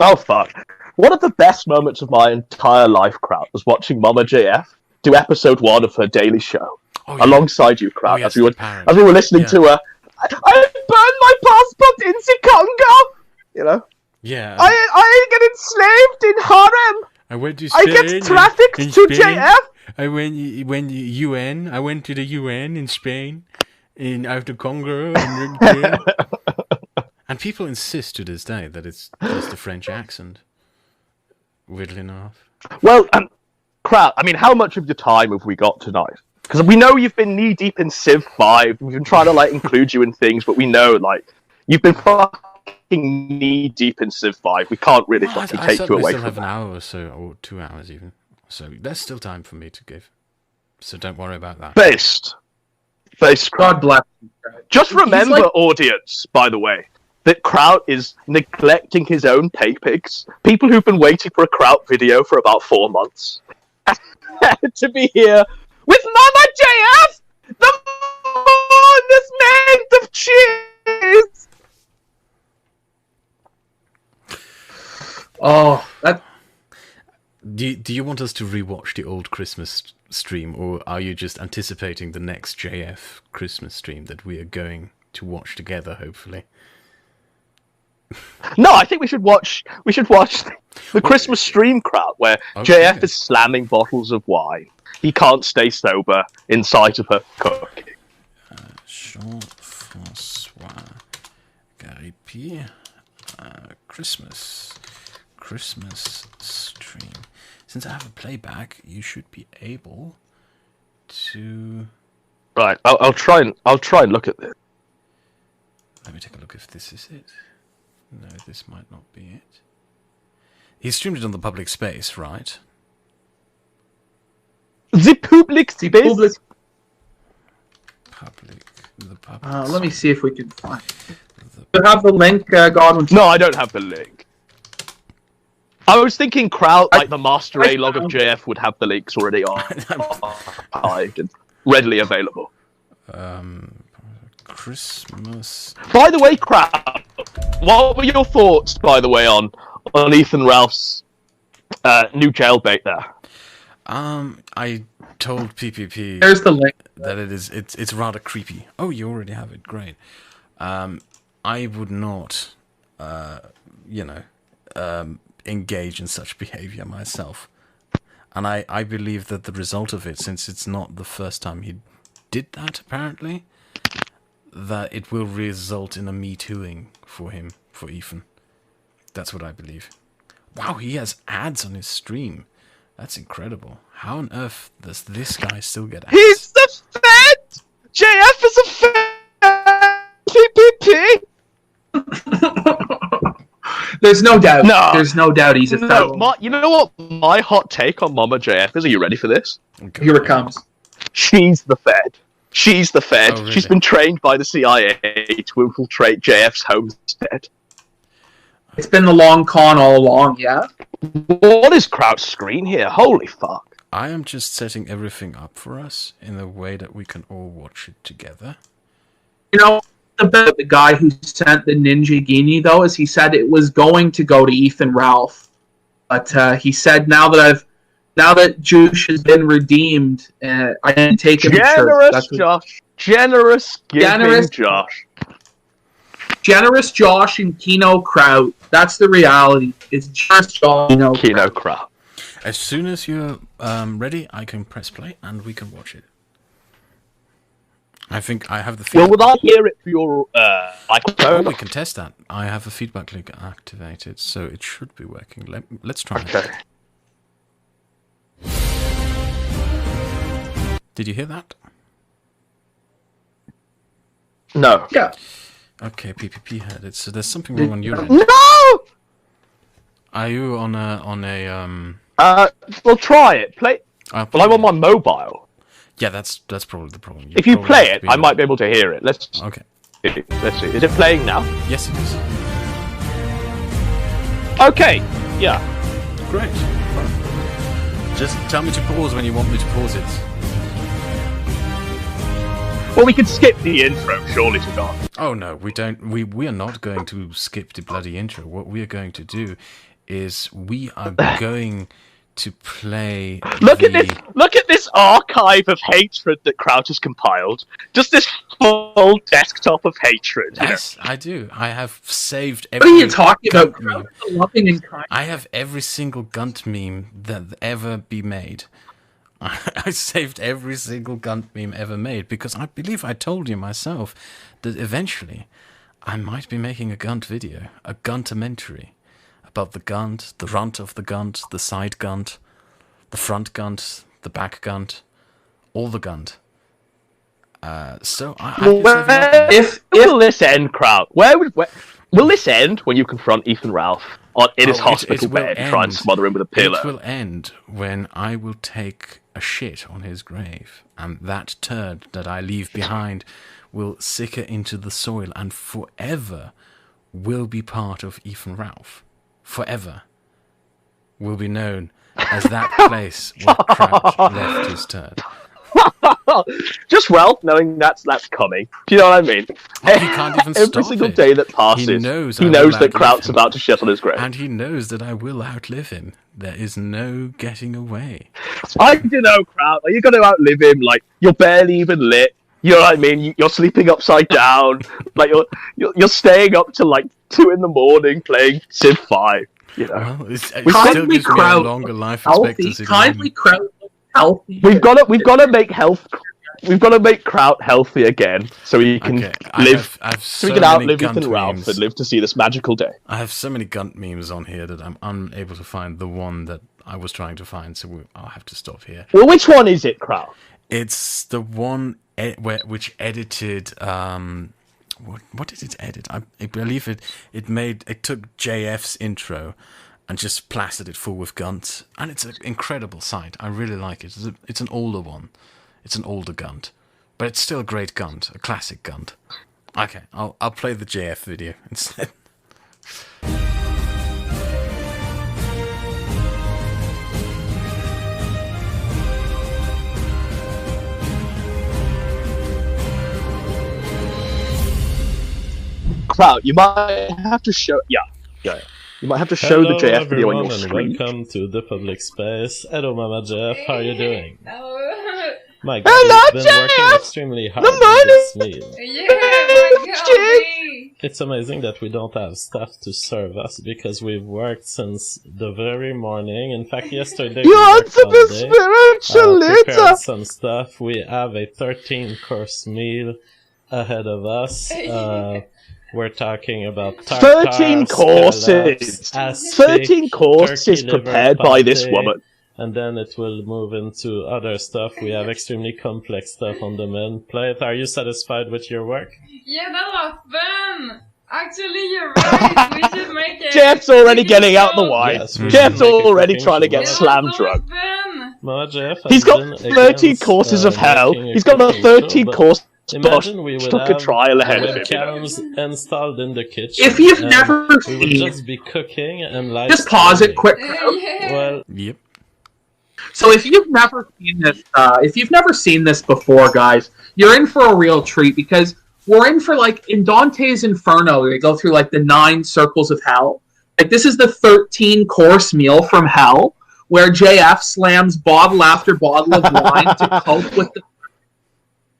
L: Oh, fuck. One of the best moments of my entire life, Kraut, was watching Mama JF. do episode 1 of her daily show alongside you, Kraut,
A: yes,
L: as we were listening to her. I burned my passport in Congo. You know.
A: Yeah.
L: I get enslaved in harem.
A: I went to Spain.
L: I get trafficked to JF.
A: I went UN. I went to the UN in Spain, after Congo, and people insist to this day that it's just a French accent. Weirdly enough.
L: Well, Kraut, I mean, how much of your time have we got tonight? Because we know you've been knee deep in Civ 5. We've been trying to include you in things, but we know you've been fucking knee deep in Civ 5. We can't really fucking take you away from
A: have an
L: that.
A: hour or so, or 2 hours even. So there's still time for me to give. So don't worry about that.
L: Based,
B: God bless you.
L: Just remember, audience, by the way, that Kraut is neglecting his own pay pigs. People who've been waiting for a Kraut video for about 4 months to be here with Mama JF, the moon is made of cheese.
B: Oh, that.
A: Do you want us to rewatch the old Christmas stream, or are you just anticipating the next JF Christmas stream that we are going to watch together, hopefully?
L: No, I think we should watch the Christmas stream, Kraut, where JF is slamming bottles of wine. He can't stay sober in sight of her cooking.
A: Jean-François Garipi, Christmas stream. Since I have a playback, you should be able to.
L: Right, I'll try and look at this.
A: Let me take a look if this is it. No, this might not be it. He streamed it on the public space, right?
L: The public space.
A: The public.
B: Let me see if we can find. Do you have the link, Godwin?
L: No, I don't have the link. I was thinking Kraut, the master A-log of JF, would have the links already archived and readily available.
A: Christmas.
L: By the way, Kraut, what were your thoughts, by the way, on Ethan Ralph's new jailbait there?
A: I told PPP.
B: There's the link.
A: That it's rather creepy. Oh, you already have it. Great. I would not, engage in such behavior myself. And I believe that the result of it, since it's not the first time he did that, apparently, that it will result in a Me Tooing for him, for Ethan. That's what I believe. Wow, he has ads on his stream. That's incredible. How on earth does this guy still get ads?
L: He's the Fed! JF is a Fed! PPP!
B: There's no doubt.
L: No.
B: There's no doubt he's a Fed.
L: You know what my hot take on Mama JF is? Are you ready for this?
A: Okay.
B: Here it comes.
L: She's the Fed. She's the Fed.
A: Oh, really?
L: She's been trained by the CIA to infiltrate JF's homestead.
B: It's been the long con all along, yeah?
L: What is Kraut's screen here? Holy fuck.
A: I am just setting everything up for us in a way that we can all watch it together.
B: You know, about the guy who sent the Ninja Guinea, though, is he said it was going to go to Ethan Ralph. But he said, now that Juice has been redeemed, I didn't take him to church.
L: Generous Josh.
B: Generous Josh and Kino Kraut. That's the reality. It's just Josh and
L: Kino Kraut.
A: As soon as you're ready, I can press play and we can watch it. I think I have the feedback.
L: Well, would I hear it for your microphone?
A: Oh, we can test that. I have a feedback link activated, so it should be working. Let's try
L: it.
A: Did you hear that?
L: No.
B: Yeah.
A: Okay, PPP heard it. So there's something wrong on your end.
L: No!
A: Are you on a
L: well, try it. Play. Well, I'm on my mobile.
A: Yeah, that's probably the problem.
L: If you play it, I might be able to hear it. Let's see. Is it playing now?
A: Yes, it is.
L: Okay. Yeah.
A: Great. Just tell me to pause when you want me to pause it.
L: Well, we could skip the intro, surely to God.
A: Oh no, we don't. We are not going to skip the bloody intro. What we are going to do is we are going to play.
L: Look at this! Look at this archive of hatred that Kraut has compiled. Just this full desktop of hatred.
A: Yes, I do. I have saved
B: What
A: every.
B: are you talking about?
A: Meme.
B: Loving and kind.
A: I have every single Gunt meme that ever be made. I saved every single Gunt meme ever made because I believe I told you myself that eventually I might be making a Gunt video, a Guntamentary, about the Gunt, the runt of the Gunt, the side Gunt, the front Gunt, the back Gunt, all the Gunt. So
L: if will this end, Kraut? Will this end when you confront Ethan Ralph in his hospital bed and try and smother him with a pillow?
A: It will end when I will take a shit on his grave, and that turd that I leave behind will sicker into the soil and forever will be part of Ethan Ralph. Forever will be known as that place where Kraut left his turd.
L: Just knowing that's coming. Do you know what I mean?
A: Well, he can't even
L: Every single day that passes, he knows that Kraut's about to shit on his grave.
A: And he knows that I will outlive him. There is no getting away.
L: I don't know, Kraut. You're going to outlive him. Like, you're barely even lit. You know what I mean? You're sleeping upside down. Like, you're staying up till, 2 in the morning playing Civ 5. You know?
A: Well, it still gives me a longer life expectancy.
B: Kindly Kraut healthy.
L: We've got to make health. We've got to make Kraut healthy again, so he can live. So we can outlive Ethan Ralph and live to see this magical day.
A: I have so many Gunt memes on here that I'm unable to find the one that I was trying to find, so I'll have to stop here.
L: Well, which one is it, Kraut?
A: It's the one which edited. What did it edit? I believe it took JF's intro and just plastered it full with Gunt, and it's an incredible site. I really like it. It's an older one. It's an older Gunt, but it's still a great Gunt, a classic Gunt. Okay, I'll play the JF video instead.
L: Kraut, you might have to show. Yeah. You might have to show the JF video on your screen.
M: Welcome to the public space. Hello, Mama Jeff. How are you doing? My God,
L: hello,
M: you've been working extremely hard on this meal. It's amazing that we don't have stuff to serve us because we've worked since the very morning. In fact, yesterday we worked all day. Prepared some stuff. We have a 13-course meal ahead of us. We're talking about
L: 13 courses! 13 courses prepared by this woman.
M: And then it will move into other stuff. We have extremely complex stuff on the main plate. Are you satisfied with your work?
N: Yeah, that was fun! Actually, you're right. We should make it.
L: Jeff's already getting out the wine. Yes, Jeff's already trying to get slam drunk.
M: Jeff
L: he's got 13 courses of hell. He's got a 13 course.
M: Imagine we would have
L: trial ahead of
M: webcams installed in the kitchen.
B: If you've never
M: seen, we would just be cooking and live.
B: Just pause it quick.
M: Well,
A: yep.
B: So if you've never seen this, before, guys, you're in for a real treat because we're in for in Dante's Inferno. We go through the 9 circles of hell. This is the 13-course meal from hell, where JF slams bottle after bottle of wine to cope with the.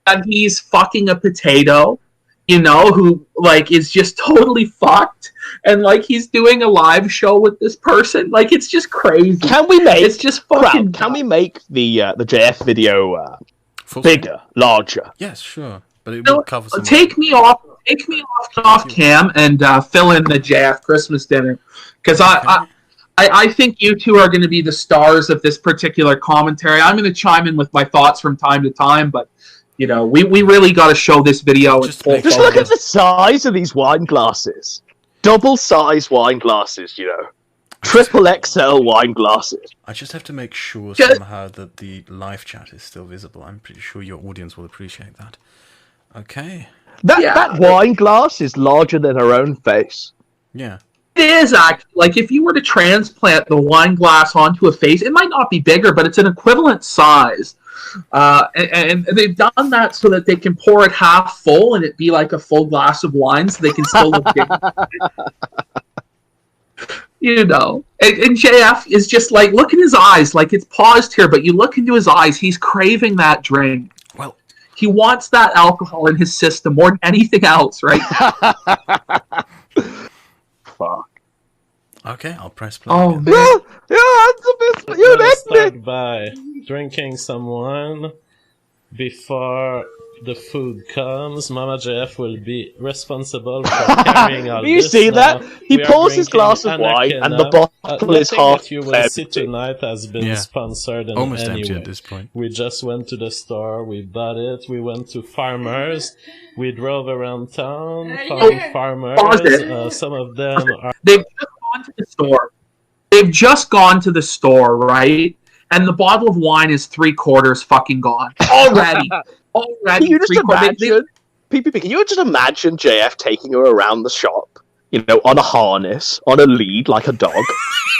B: And he's fucking a potato, who is just totally fucked, and he's doing a live show with this person. It's just crazy.
L: Can we make? It's just fucking. Can we make the JF video bigger, larger?
A: Yes, sure, but it will cover.
B: Take me off cam and fill in the JF Christmas dinner because I think you two are going to be the stars of this particular commentary. I'm going to chime in with my thoughts from time to time, but. We really got to show this video.
L: Just look at the size of these wine glasses. Double size wine glasses, Triple XL wine glasses.
A: I just have to make sure somehow that the live chat is still visible. I'm pretty sure your audience will appreciate that. Okay.
L: That wine glass is larger than her own face.
A: Yeah.
B: It is actually. If you were to transplant the wine glass onto a face, it might not be bigger, but it's an equivalent size. And they've done that so that they can pour it half full and it be like a full glass of wine so they can still look big. You know, and JF is just like, look in his eyes, like it's paused here, but you look into his eyes, he's craving that drink.
A: Well,
B: he wants that alcohol in his system more than anything else, right?
L: Fuck.
A: Okay, I'll press play.
B: Oh
A: again.
B: man,
L: that's the best. You
M: Let's
L: let me.
M: start by drinking some wine before the food comes. Mama JF will be responsible for carrying all
L: You
M: this.
L: see
M: now.
L: that? He
M: We are
L: pours his
M: drinking
L: glass of wine,
M: Anakin
L: and the
M: now.
L: bottle is
M: Nothing
L: half
M: that you will see
L: empty.
M: tonight has been sponsored in
A: Almost
M: any
A: empty
M: way.
A: at this point.
M: We just went to the store, we bought it, we went to farmers, we drove around town, found farmers, some of them are...
B: They've just gone to the store. They've just gone to the store, right? And the bottle of wine is 3/4 fucking gone already.
L: Can you just imagine? PPP, can you just imagine JF taking her around the shop, you know, on a harness, on a lead, like a dog?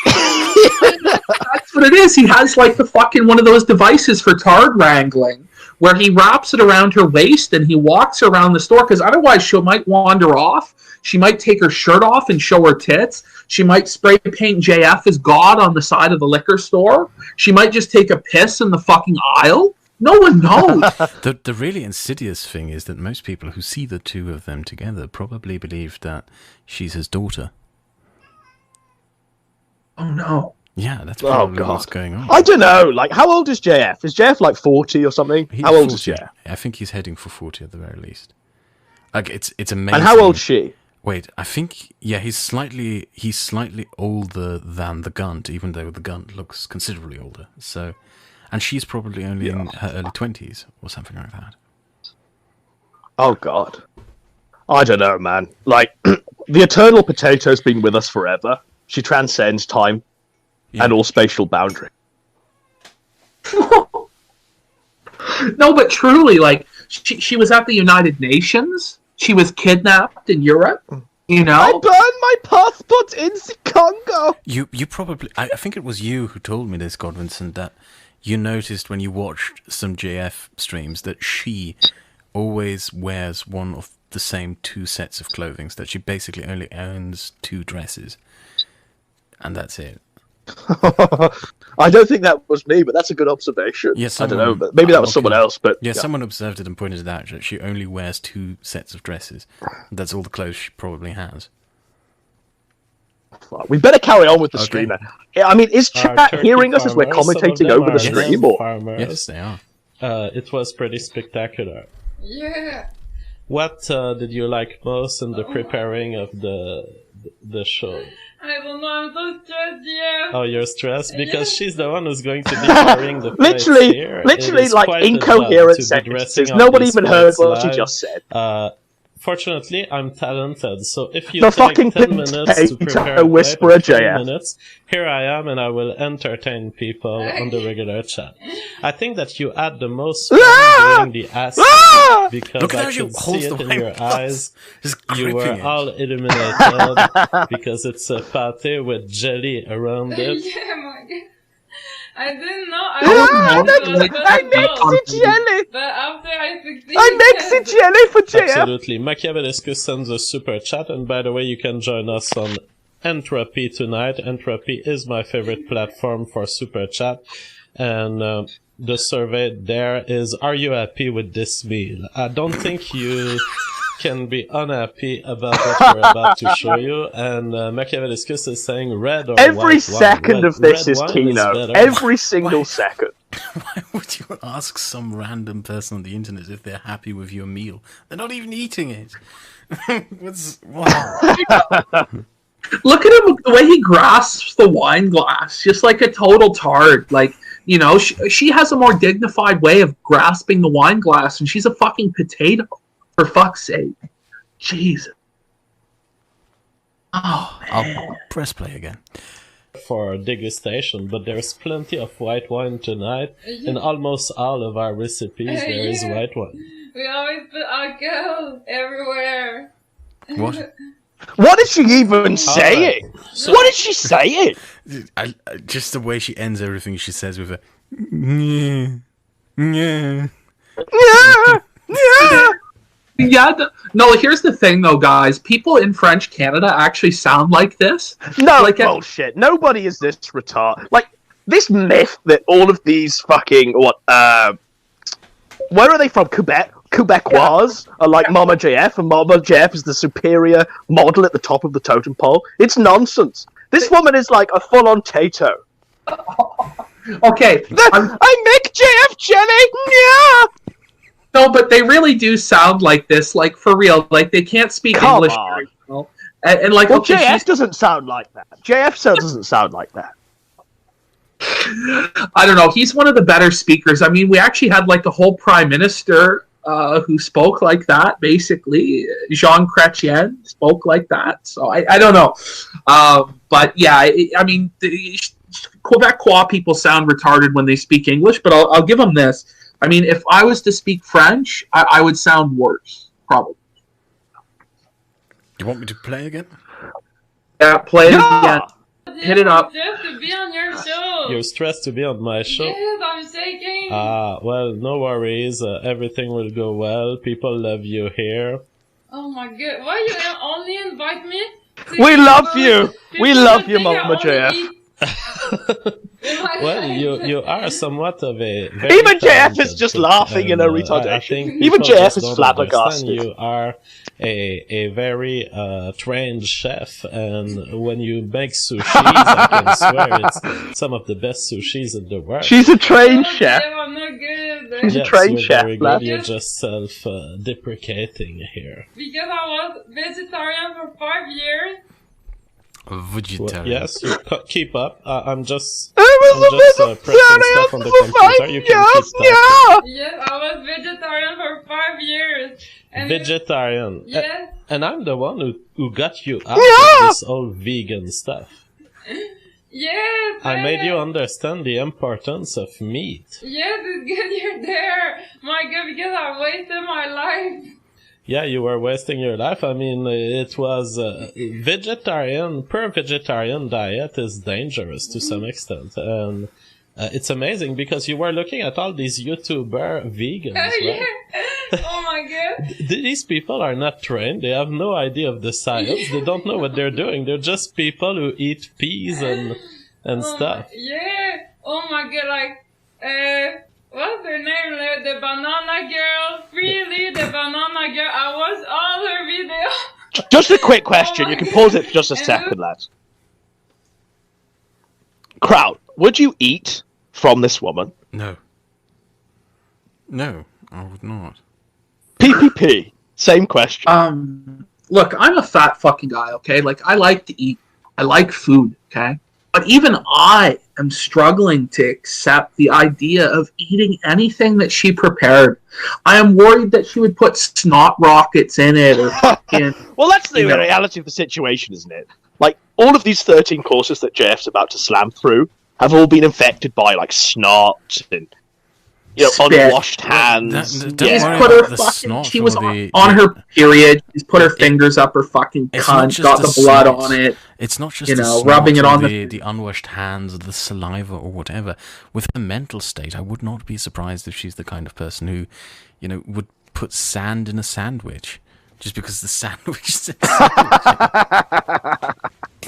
B: That's what it is. He has like the fucking one of those devices for tard wrangling, where he wraps it around her waist and he walks around the store, because otherwise she might wander off. She might take her shirt off and show her tits. She might spray paint JF as God on the side of the liquor store. She might just take a piss in the fucking aisle. No one knows.
A: The really insidious thing is that most people who see the two of them together probably believe that she's his daughter.
B: Oh no.
A: Yeah, that's probably what's going on.
L: I don't know. Like, how old is JF? Is JF like 40 or something? How old is JF?
A: I think he's heading for 40 at the very least. Like, it's amazing.
L: And how old's she?
A: Wait, I think he's slightly older than the Gunt, even though the Gunt looks considerably older. So, and she's probably only in her early 20s or something like that.
L: Oh god, I don't know, man. Like, the eternal potato's been with us forever. She transcends time and all spatial boundary.
B: No, but truly, like, she was at the United Nations. She was kidnapped in Europe. You know,
L: I burned my passport in the Congo.
A: You probably, I think it was you who told me this, Godwinson, that you noticed when you watched some JF streams that she always wears one of the same two sets of clothing, that she basically only owns two dresses, and that's it.
L: I don't think that was me, but that's a good observation.
A: Yeah,
L: I don't know, but maybe that was someone else. But
A: yeah, someone observed it and pointed it out that she only wears two sets of dresses. That's all the clothes she probably has.
L: We better carry on with the stream. Yeah, I mean, is chat hearing us as we're commentating over the stream? Or?
M: Yes,
A: they are.
M: It was pretty spectacular.
N: Yeah.
M: What did you like most in the preparing of the show?
N: I don't know, I'm so stressed, yeah.
M: Oh, you're stressed? Because she's the one who's going to be carrying the
L: literally like incoherent sentences. Nobody even heard what she just said.
M: Fortunately, I'm talented, so if you
L: the
M: take 10 minutes to prepare a
L: whisperer,
M: 10 minutes, here I am and I will entertain people on the regular chat. I think that you had the most fun doing the ass because I could see it in your eyes. You were all illuminated because it's a pate with jelly around it.
N: Yeah, my God. I didn't know. I
L: mix the jelly.
N: But after I succeeded,
L: I mix the jelly for JF.
M: Absolutely. Machiavelliscus sends a super chat, and by the way, you can join us on Entropy tonight. Entropy is my favorite platform for super chat, and the survey there is: are you happy with this meal? I don't think you can be unhappy about what we're about to show you, and Machiavelliscus is saying red or
L: every
M: white
L: second
M: wine.
L: of this is
M: wine
L: Kino. Every single second.
A: Why would you ask some random person on the internet if they're happy with your meal? They're not even eating it.
B: Look at him, the way he grasps the wine glass, just like a total tard. Like, you know, she has a more dignified way of grasping the wine glass, and she's a fucking potato. For fuck's sake. Jesus. Oh, man.
A: I'll press play again.
M: For degustation, but there's plenty of white wine tonight. In almost all of our recipes, there is white wine.
N: We always put alcohol everywhere.
A: What?
L: What is she even saying? What is she saying?
A: Just the way she ends everything she says with a yeah.
L: Yeah.
B: Yeah, no, here's the thing, though, guys. People in French Canada actually sound like this.
L: No, like bullshit. Nobody is this retarded. Like, this myth that all of these fucking, where are they from? Quebecois are like Mama JF, and Mama JF is the superior model at the top of the totem pole. It's nonsense. This woman is like a full-on Tato.
B: Okay.
L: I make JF Jenny! Yeah!
B: No, but they really do sound like this, like, for real. Like, they can't speak English very well. And like,
L: well, okay, JF doesn't sound like that. JF doesn't sound like that.
B: I don't know. He's one of the better speakers. I mean, we actually had, like, a whole prime minister who spoke like that, basically. Jean Chrétien spoke like that. So, I don't know. But, yeah, I mean, the Quebecois people sound retarded when they speak English, but I'll give them this. I mean, if I was to speak French, I would sound worse, probably.
A: You want me to play again?
B: Yeah, play it again. Hit it up.
N: Just to be on your show.
M: You're stressed to be on my show?
N: Yes, I'm shaking.
M: Well, no worries. Everything will go well. People love you here.
N: Oh my god, why you only invite me?
L: We love you! We love you, Mama JF.
M: Well, you are somewhat of a
L: even JF is just laughing in a retardation. Even JF is flabbergasted.
M: You are a very trained chef, and when you make sushis, I can swear it's some of the best sushis in the world.
L: She's a trained chef.
N: I'm not good.
L: She's a trained chef.
M: Very good. You're just self-deprecating here.
N: Because I was vegetarian for 5 years.
A: Vegetarian.
M: Well, yes, you keep up. I'm just pressing stuff on the computer. You can keep talking.
N: Yes, I was vegetarian for 5 years. And
M: vegetarian.
N: Yes.
M: And I'm the one who got you out of this whole vegan stuff.
N: Yes.
M: I made you understand the importance of meat.
N: Yes, it's good you're there. My God, because I wasted my life.
M: Yeah, you were wasting your life. I mean, it was pure vegetarian diet is dangerous to some extent. And it's amazing because you were looking at all these YouTuber vegans, right?
N: Oh my God.
M: These people are not trained. They have no idea of the science. They don't know what they're doing. They're just people who eat peas and stuff.
N: Yeah. Oh my God, like, what's her name? The banana girl. Really, the banana girl. I watched all her videos.
L: Just a quick question. You can pause it for just a second, lads. Kraut, would you eat from this woman?
A: No. No, I would not.
L: PPP. Same question.
B: Look, I'm a fat fucking guy, okay? Like, I like to eat. I like food, okay? But even I am struggling to accept the idea of eating anything that she prepared. I am worried that she would put snot rockets in it or fucking...
L: Well, that's the reality of the situation, isn't it? Like, all of these 13 courses that JF's about to slam through have all been infected by, like, snot and, you know, unwashed hands.
B: She was on her period. She's put her fingers up her fucking cunt, got the blood on it.
A: It's not just
B: rubbing it on
A: the unwashed hands, the saliva, or whatever. With her mental state, I would not be surprised if she's the kind of person who, you know, would put sand in a sandwich just because the sandwich is a sandwich.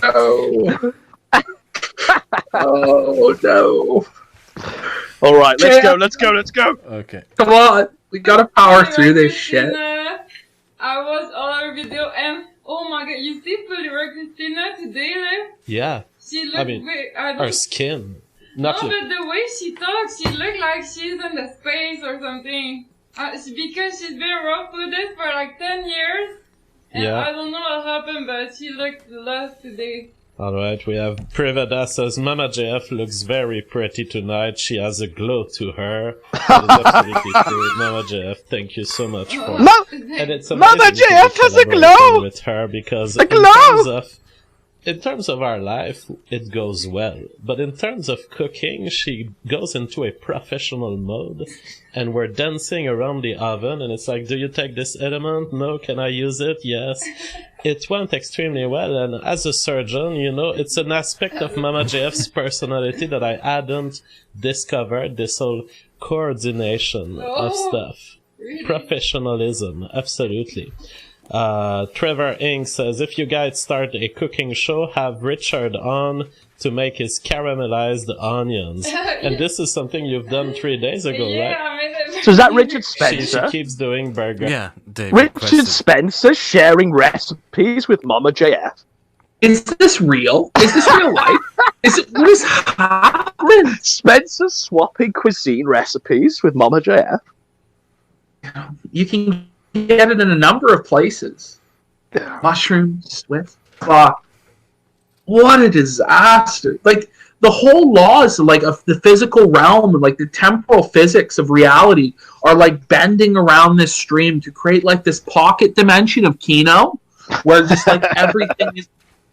B: Oh. Oh no.
L: All right, let's go.
A: Okay.
B: Come on, we gotta power through this shit.
N: I watched all her video and oh my God, you see Christina today, like?
M: Yeah.
N: She looked
M: her skin.
N: But the way she talks, she looked like she's in the space or something. Because she's been raw fooded for like 10 years. And I don't know what happened, but she looked less today.
M: Alright, we have Privada says, Mama JF looks very pretty tonight. She has a glow to her. That is absolutely true. Mama JF, thank you so much for and it's
L: Mama JF has a glow!
M: With her because in terms of our life, it goes well. But in terms of cooking, she goes into a professional mode. And we're dancing around the oven, and it's like, do you take this element? No, can I use it? Yes. It went extremely well, and as a surgeon, you know, it's an aspect of Mama JF's personality that I hadn't discovered, this whole coordination of stuff. Professionalism, absolutely. Trevor Ing says, if you guys start a cooking show, have Richard on to make his caramelized onions. And this is something you've done 3 days ago, right?
N: I made it.
L: So is that Richard Spencer?
M: She keeps doing burger.
A: Yeah, Dave
L: Richard
A: requested.
L: Spencer sharing recipes with Mama JF.
B: Is this real? Is this real life? What is happening?
L: Spencer swapping cuisine recipes with Mama JF.
B: You can get it in a number of places. Mushrooms, Swift. Fuck. What a disaster. Like, the whole laws like of the physical realm and like the temporal physics of reality are like bending around this stream to create like this pocket dimension of Kino where just like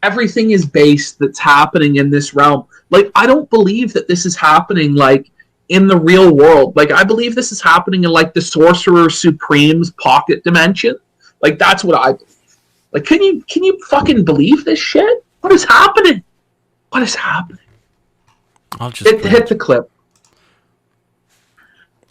B: everything is based that's happening in this realm. Like, I don't believe that this is happening like in the real world. Like, I believe this is happening in like the Sorcerer Supreme's pocket dimension. Like, that's what I believe. Like, can you fucking believe this shit? What is happening? What is happening?
A: I'll just
B: hit the clip.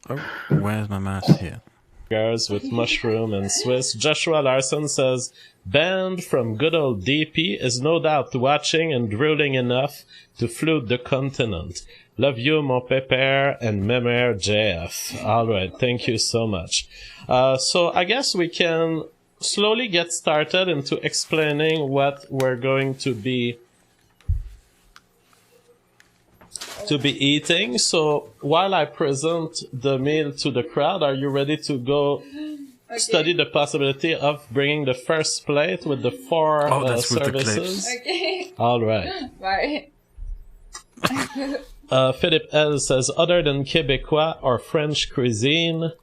A: Oh, where's my mouse here?
M: Guys with mushroom and Swiss. Joshua Larson says, band from good old DP is no doubt watching and drooling enough to flood the continent. Love you, mon pépère and mémère JF. Alright, thank you so much. So I guess we can slowly get started into explaining what we're going to be eating. So while I present the meal to the crowd, are you ready to go study the possibility of bringing the first plate with the 4 services?
N: Okay.
M: All right.
N: Bye.
M: Philip L says, other than Québécois or French cuisine,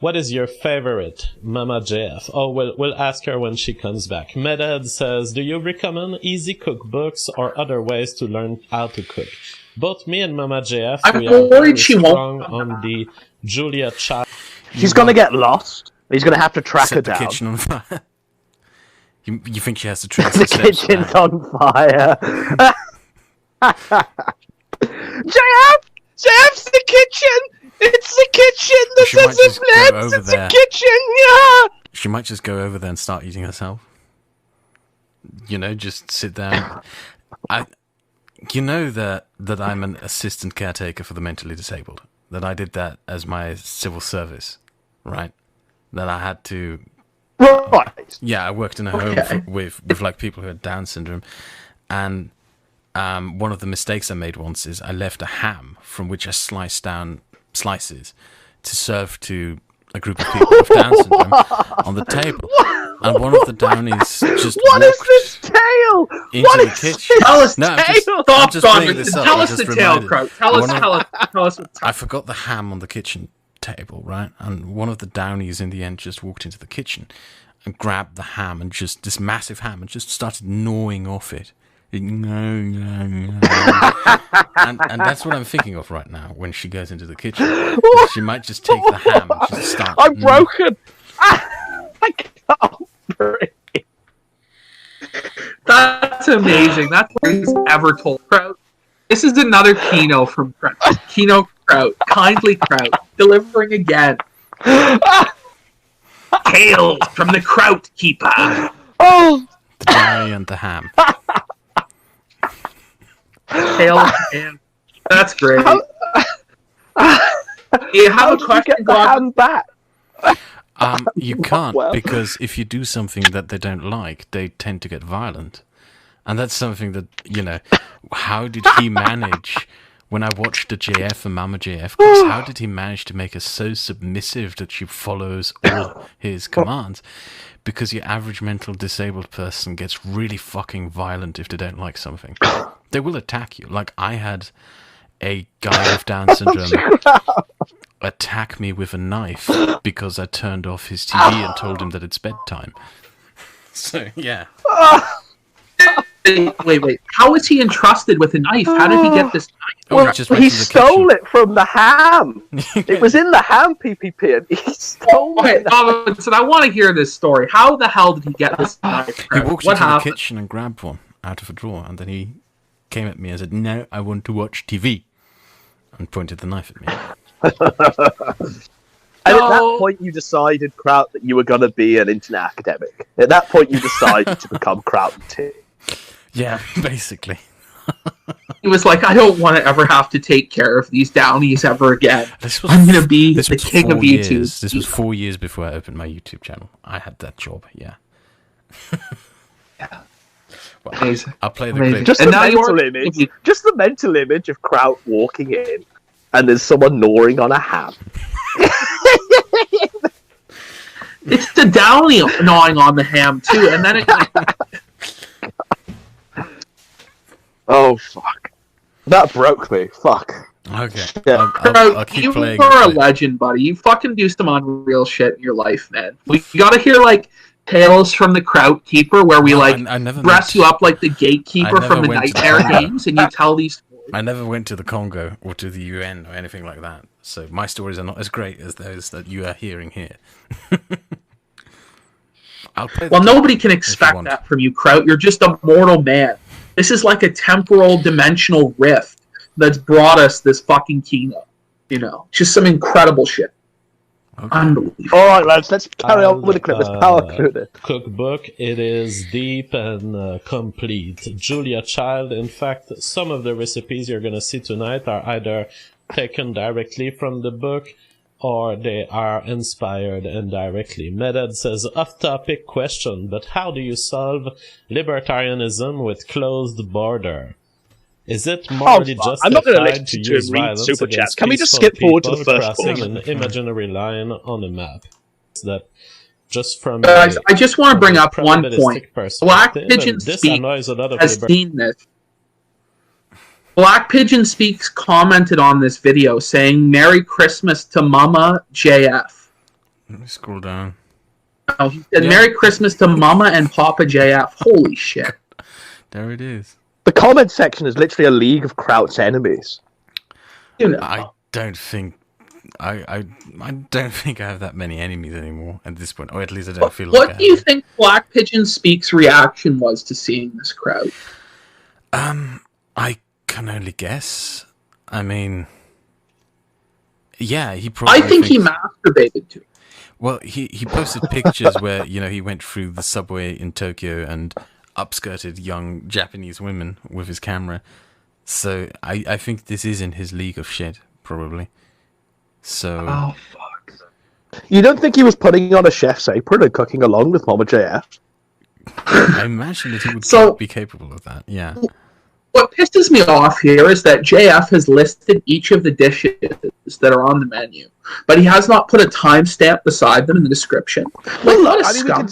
M: what is your favorite, Mama JF? Oh, we'll ask her when she comes back. Medad says, do you recommend easy cookbooks or other ways to learn how to cook? Both me and Mama JF, we are very strong on the Julia Child.
L: She's gonna get lost. He's gonna have to track her down.
A: Set the kitchen on fire. You think she has to track
L: the kitchen's on fire. JF's the kitchen! It's the kitchen! This isn't Blitz! It's the kitchen! Yeah!
A: She might just go over there and start eating herself. You know, just sit down. You know that I'm an assistant caretaker for the mentally disabled. That I did that as my civil service, right? That I had to...
L: Right.
A: Yeah, I worked in a home with like people who had Down syndrome. And one of the mistakes I made once is I left a ham from which I sliced down slices to serve to a group of people with Down syndrome on the table. And one of the Downies just
L: What is this tale?
A: What is the kitchen.
B: Tell us
A: no,
B: the tale.
A: I'm just bringing this up.
B: Tell us the tale, Kraut. Tell us.
A: I forgot the ham on the kitchen table, right? And one of the Downies in the end just walked into the kitchen and grabbed the ham and just this massive ham and just started gnawing off it. And that's what I'm thinking of right now when she goes into the kitchen. She might just take the ham and just start.
L: I'm broken. I can't breathe.
B: That's amazing. That's what he's ever told. Kraut. This is another Kino from Kraut. Kino Kraut. Kindly Kraut. Delivering again. Tales from the Kraut Keeper.
L: Oh!
A: The Downy and the ham.
B: Tales and that's great. Hey,
L: How did you get the ham back?
A: You can't, because if you do something that they don't like, they tend to get violent. And that's something that, you know, how did he manage, when I watched the JF and Mama JF, how did he manage to make her so submissive that she follows all his commands? Because your average mental disabled person gets really fucking violent if they don't like something. They will attack you. Like, I had a guy with Down syndrome attack me with a knife because I turned off his TV and told him that it's bedtime. So, yeah.
B: Wait. How was he entrusted with a knife? How did he get this knife?
L: Well, he stole it from the ham. It was in the ham, PPP, and he stole it.
B: Robinson, I want to hear this story. How the hell did he get this knife?
A: He walked into the kitchen and grabbed one out of a drawer, and then he came at me and said, "No, I want to watch TV," and pointed the knife at me.
L: And at that point, you decided, Kraut, that you were going to be an internet academic. At that point, you decided to become Kraut too.
A: Yeah, basically.
B: He was like, I don't want to ever have to take care of these Downies ever again. I'm going to be the king of YouTube.
A: This was 4 years before I opened my YouTube channel. I had that job, yeah.
B: Yeah.
A: Well,
B: Amazing.
A: I'll play the clip.
L: Just the mental image of Kraut walking in, and there's someone gnawing on a ham.
B: It's the Downy gnawing on the ham too, and then it.
L: Oh fuck! That broke me. Fuck.
A: Okay.
L: Yeah.
A: I'll keep playing.
B: You are a legend, buddy. You fucking do some unreal shit in your life, man. We gotta hear like tales from the Kraut Keeper, where we I dress you up like the gatekeeper from the Nightmare games, and you tell these.
A: I never went to the Congo or to the UN or anything like that, so my stories are not as great as those that you are hearing here.
B: Well, nobody can expect that from you, Kraut. You're just a mortal man. This is like a temporal dimensional rift that's brought us this fucking keynote. You know, just some incredible shit. Okay. Unbelievable.
L: All right, lads, let's carry on with the clip. Let's power through it.
M: Cookbook, it is deep and complete. Julia Child, in fact, some of the recipes you're going to see tonight are either taken directly from the book or they are inspired indirectly. Medad says, off-topic question, but how do you solve libertarianism with closed border? Is it morally justified
L: I'm not going to listen
M: to
L: to
M: use
L: him read
M: violence
L: super
M: against
L: chats. Can we just
M: peaceful
L: skip forward to the
M: people
L: first
M: crossing
L: one?
M: an imaginary line on a map? That just from
B: I just want to bring up one point. Black
M: perspective,
B: Pigeon
M: and this
B: Speak
M: annoys a lot of
B: has seen this. Black Pigeon Speaks commented on this video saying Merry Christmas to Mama JF.
A: Let me scroll down.
B: Oh, he said Merry Christmas to Mama and Papa JF. Holy shit.
A: There it is.
L: The comment section is literally a league of Kraut's enemies.
B: You know.
A: I don't think I don't think I have that many enemies anymore at this point, or at least I don't feel like
B: What do you think Black Pigeon Speaks' reaction was to seeing this crowd?
A: I can only guess. I mean, yeah, he probably.
B: I think he masturbated to it.
A: Well, he posted pictures where he went through the subway in Tokyo and upskirted young Japanese women with his camera. So I think this is in his league of shit, probably. So.
B: Oh fuck!
L: You don't think he was putting on a chef's apron and cooking along with Mama JF?
A: I imagine that he would be capable of that. Yeah.
B: What pisses me off here is that JF has listed each of the dishes that are on the menu, but he has not put a timestamp beside them in the description. Like, what a scum.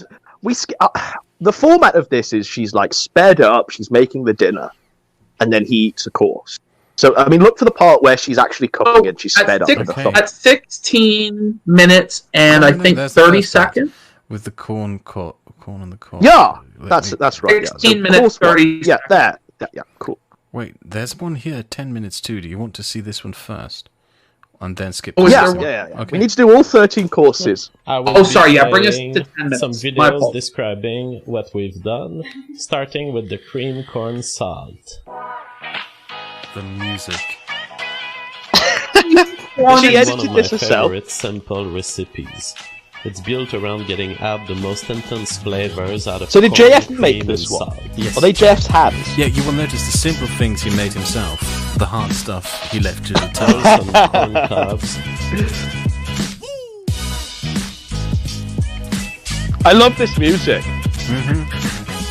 L: The format of this is she's like sped up, she's making the dinner, and then he eats a course. So, I mean, look for the part where she's actually cooking and she's sped up.
B: At 16 minutes and I think 30 seconds.
A: With the corn on the cob.
L: Yeah, that's right.
B: 16 minutes, 30
L: Yeah, there. Yeah, cool.
A: Wait, there's one here at 10 minutes too. Do you want to see this one first? And then skip
L: Yeah.
A: Okay.
L: We need to do all 13 courses.
B: Bring us to 10 minutes.
M: Some videos describing what we've done, starting with the cream corn salt.
A: The music.
L: She edited
M: one of
L: this
M: my
L: herself.
M: favorite simple recipes. It's built around getting out the most intense flavors out of
L: So did
M: corn,
L: JF
M: cream,
L: make
M: and
L: this one?
M: salt.
A: Yes.
L: Are they JF's hands?
A: Yeah, you will notice the simple things he made himself. The hard stuff he left to the
M: Toast
A: toast.
M: and corn cobs.
L: I love this music.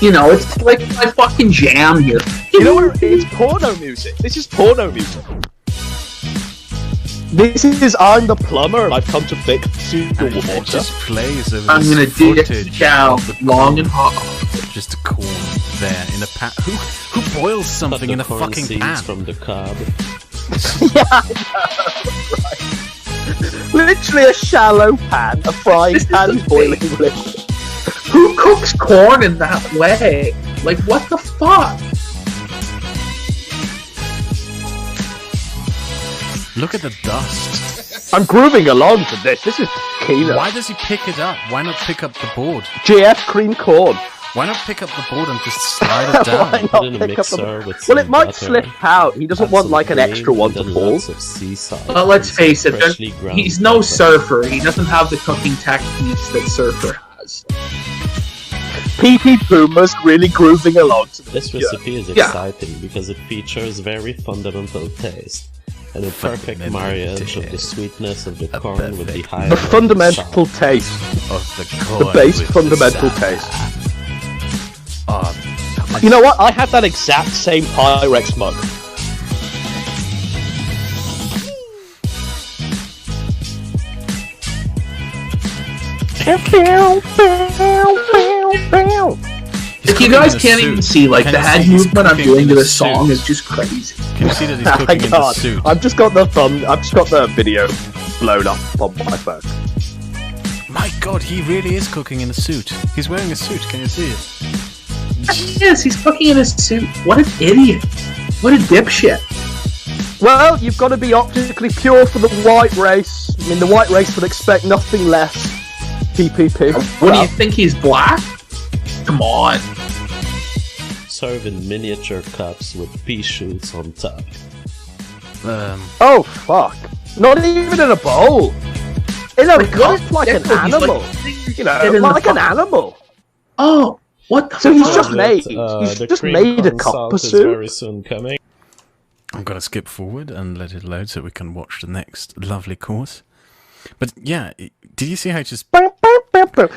B: You know, it's like my fucking jam here.
L: You know what? It's porno music. This is porno music. This is I'm the plumber and I've come to fix the water.
A: It just plays over
B: I'm gonna dig down long and hot.
A: Just a corn there in a pan. Who boils something in a fucking pan?
M: From the cob.
L: Yeah, I know, right. Literally a shallow pan, a frying pan boiling liquid.
B: Who cooks corn in that way? Like, what the fuck?
A: Look at the dust.
L: I'm grooving along to this. This is killer.
A: Why does he pick it up? Why not pick up the board?
L: JF cream corn.
A: Why not pick up the board and just slide it down?
L: Why not pick up the... Well, it might slip out. He doesn't want like an extra one to fall.
B: Well, let's face it, he's no surfer. He doesn't have the cooking techniques that surfer has.
L: PP Puma's really grooving along.
M: This recipe is exciting because it features very fundamental taste. And a perfect marriage of the sweetness of the corn with the high...
L: The fundamental taste.
A: Of the corn.
L: The base fundamental taste. You know what? I have that exact same Pyrex mug.
B: If you guys can't even see, like, the head movement I'm doing to this song is just crazy.
A: Can you see that he's cooking in the suit?
L: I've just got the video blown up on my phone.
A: My god, he really is cooking in a suit. He's wearing a suit, can you see it?
B: Yes, he's cooking in a suit. What an idiot. What a dipshit.
L: Well, you've got to be optically pure for the white race. I mean, the white race would expect nothing less. PPP.
B: What do you think, he's black? Come on.
M: Serve in miniature cups with pea shoots on top.
L: Oh, fuck. Not even in a bowl. In a cup like an animal. You know, like an animal.
B: Oh, what the
L: So
B: fuck?
L: he's just made a cup of soup.
M: Very soon coming.
A: I'm gonna skip forward and let it load so we can watch the next lovely course. But yeah, did you see how it just...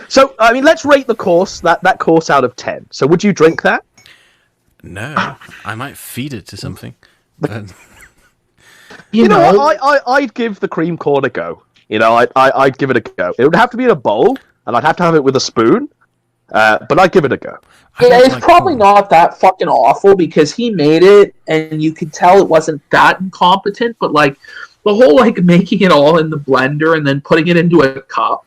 L: So, I mean, let's rate the course, that course out of 10. So would you drink that?
A: No, I might feed it to something. But...
L: You know what? I'd give the cream corn a go. You know, I'd give it a go. It would have to be in a bowl, and I'd have to have it with a spoon. But I'd give it a go.
B: It's probably not that fucking awful because he made it, and you could tell it wasn't that incompetent. But like the whole like making it all in the blender and then putting it into a cup,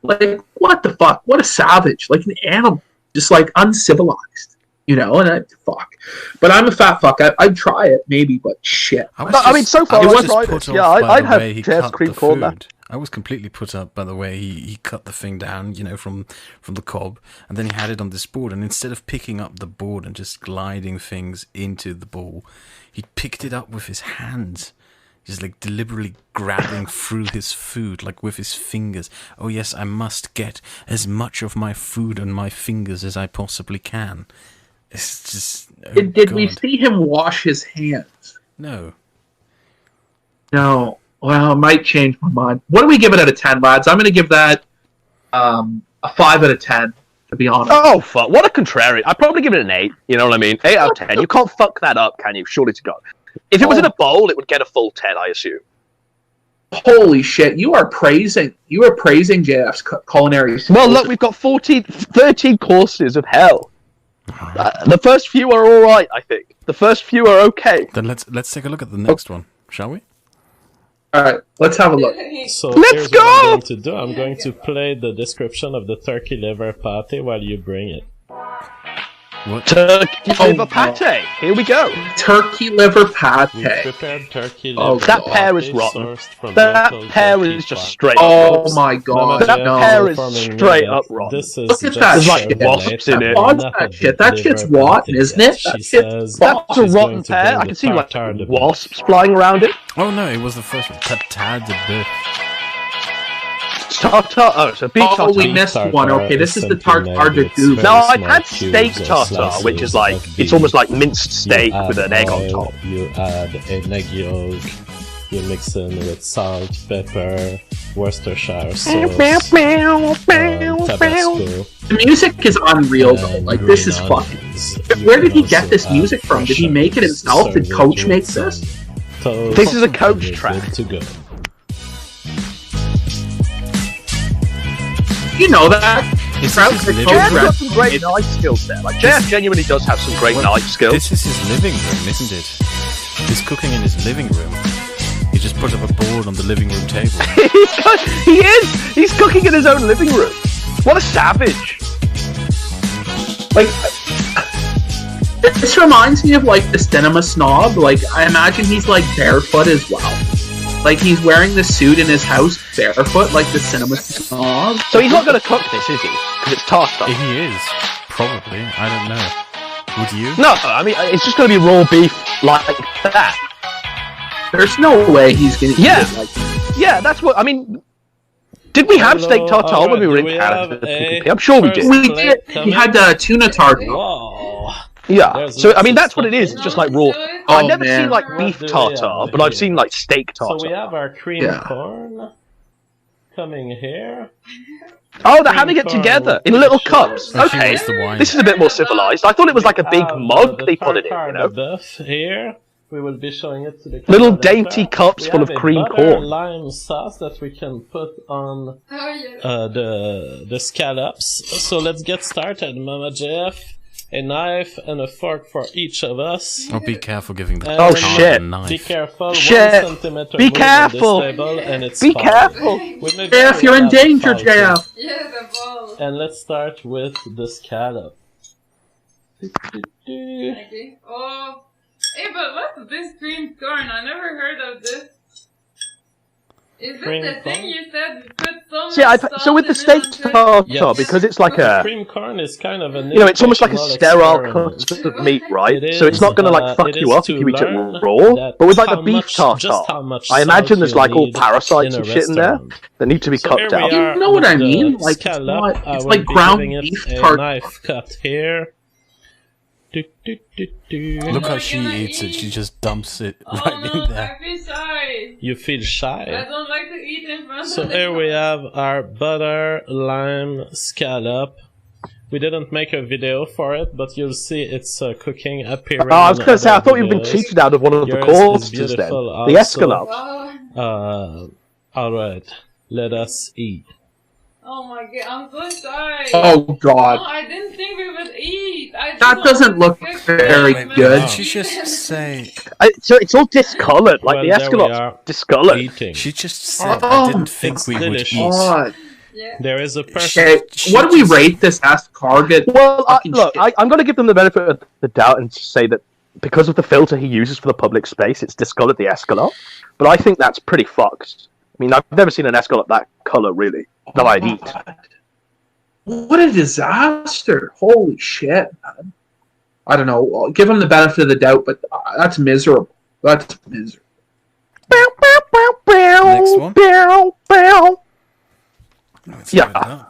B: like what the fuck? What a savage! Like an animal, just like uncivilized, you know. And fuck. But I'm a fat fuck. I'd try it maybe, but shit.
L: I mean, so far I've tried it. Yeah, I'd have Jeff's cream corn that.
A: I was completely put up by the way he cut the thing down, you know, from the cob, and then he had it on this board, and instead of picking up the board and just gliding things into the bowl, he picked it up with his hands, just like deliberately grabbing through his food, like with his fingers. Oh yes, I must get as much of my food on my fingers as I possibly can. It's just... Oh,
B: did we see him wash his hands?
A: No.
B: No. Well, I might change my mind. What do we give it out of 10, lads? I'm going to give that a 5 out of 10, to be honest.
L: Oh, fuck. What a contrarian. I'd probably give it an 8. You know what I mean? 8 out of 10. You can't fuck that up, can you? Surely to God. If it was in a bowl, it would get a full 10, I assume.
B: Holy shit. You are praising JF's culinary skills.
L: Well, look, we've got 13 courses of hell. The first few are alright, I think. The first few are okay.
A: Then let's take a look at the next one, shall we?
B: Alright, let's have a look.
M: So
L: let's go!
M: What I'm going to do. I'm going to play the description of the turkey liver pate while you bring it.
A: What?
L: Turkey liver pate. Here we go.
B: Turkey liver pate.
M: We prepared turkey liver.
L: Oh, that pear is rotten. That pear is just straight up.
B: Oh my god.
L: That pear is straight up rotten.
M: Look
B: at that.
L: There's like wasps in it.
B: That shit's rotten, isn't it?
L: That's a rotten pear. I can see like wasps flying around it.
A: Oh no, it was the first one. Tartare de bœuf.
L: Tartare. Oh, it's a beef tartare.
B: Oh, we missed one. Okay, this is the tartare de bœuf.
L: No, I've had steak tartare, which is like, it's almost like minced steak with an egg on top.
M: You add an egg yolk, you mix in with salt, pepper, Worcestershire sauce, Tabasco.
B: The music is unreal though, like this is fucking... Where did he get this music from? Did he make it himself? Did Coach make this?
L: This is a Coach track.
M: To go.
B: You know that?
L: JF's got some great knife skills there. Like, JF genuinely does have some great knife skills.
A: This is his living room, isn't it? He's cooking in his living room. He just put up a board on the living room table.
L: He is! He's cooking in his own living room. What a savage.
B: Like, this reminds me of, like, the cinema snob. Like, I imagine he's, like, barefoot as well. Like, he's wearing the suit in his house barefoot, like the cinema snob.
L: So he's not going to cook this, is he? Because it's tartare.
A: He is. Probably. I don't know. Would you?
L: No, I mean, it's just going to be raw beef like that.
B: There's no way he's going to eat it like that.
L: Yeah, that's what, I mean... Did we have steak tartare when we were in Canada? I'm sure we did.
B: We did. We had tuna tartare.
L: Yeah, so I mean that's what it is. It's just like raw. I've never seen like beef tartare, but I've seen like steak tartare.
M: So we have our cream corn coming here.
L: Oh, they're having it together in little cups. Okay, this is a bit more civilized. I thought it was like a big mug they put it in, you know.
M: Here. We will be showing it to the
L: little dainty cups full of cream corn.
M: Lime sauce that we can put on the scallops. So let's get started, Mama JF. A knife and a fork for each of us.
A: Oh, be careful giving the
L: shit.
A: knife.
M: Be careful.
L: Shit.
M: 1 centimeter.
L: Be careful.
M: And it's
L: be careful.
B: JF, you're in danger, JF.
N: Yeah, the ball.
M: And let's start with the scallop.
N: Okay. Oh. Hey, but what's this cream corn? I never heard of this. Is it the thing you said you put so much salt
L: so with the steak tartare, because it's like a
M: cream corn is kind of a
L: it's almost like a sterile cut of meat, right? So it's not going to like fuck you up if you eat it raw. But with like the beef tartare, I imagine there's like all parasites and shit in there that need to be cut out.
B: You know what I mean? Like it's like ground beef tartare.
M: Knife cut here.
A: Look how she eats it. She just dumps it right in there.
N: I feel shy.
M: You feel shy?
N: I don't like to eat in front
M: So
N: of
M: here we have our butter lime scallop. We didn't make a video for it, but you'll see it's cooking appearing.
L: Oh, I was going to say, I thought you'd been cheated out of one of the courses then. The escalope.
M: Alright, let us eat.
N: Oh my god, I'm so shy.
B: Oh god.
N: No, I didn't think we would eat.
B: That doesn't look very good.
A: Did she just say...
L: So it's all discoloured, like the escalope's discoloured.
A: She just said, I didn't think we would eat.
B: God.
N: Yeah.
M: There is a person...
B: What do we rate this escargot?
L: Well, look, I'm going to give them the benefit of the doubt and say that because of the filter he uses for the public space, it's discoloured the escalope. But I think that's pretty fucked. I mean, I've never seen an escalope that colour, really, that I'd eat.
B: What a disaster. Holy shit, man. I don't know. I'll give him the benefit of the doubt, but that's miserable. That's miserable.
A: Next one.
L: Yeah.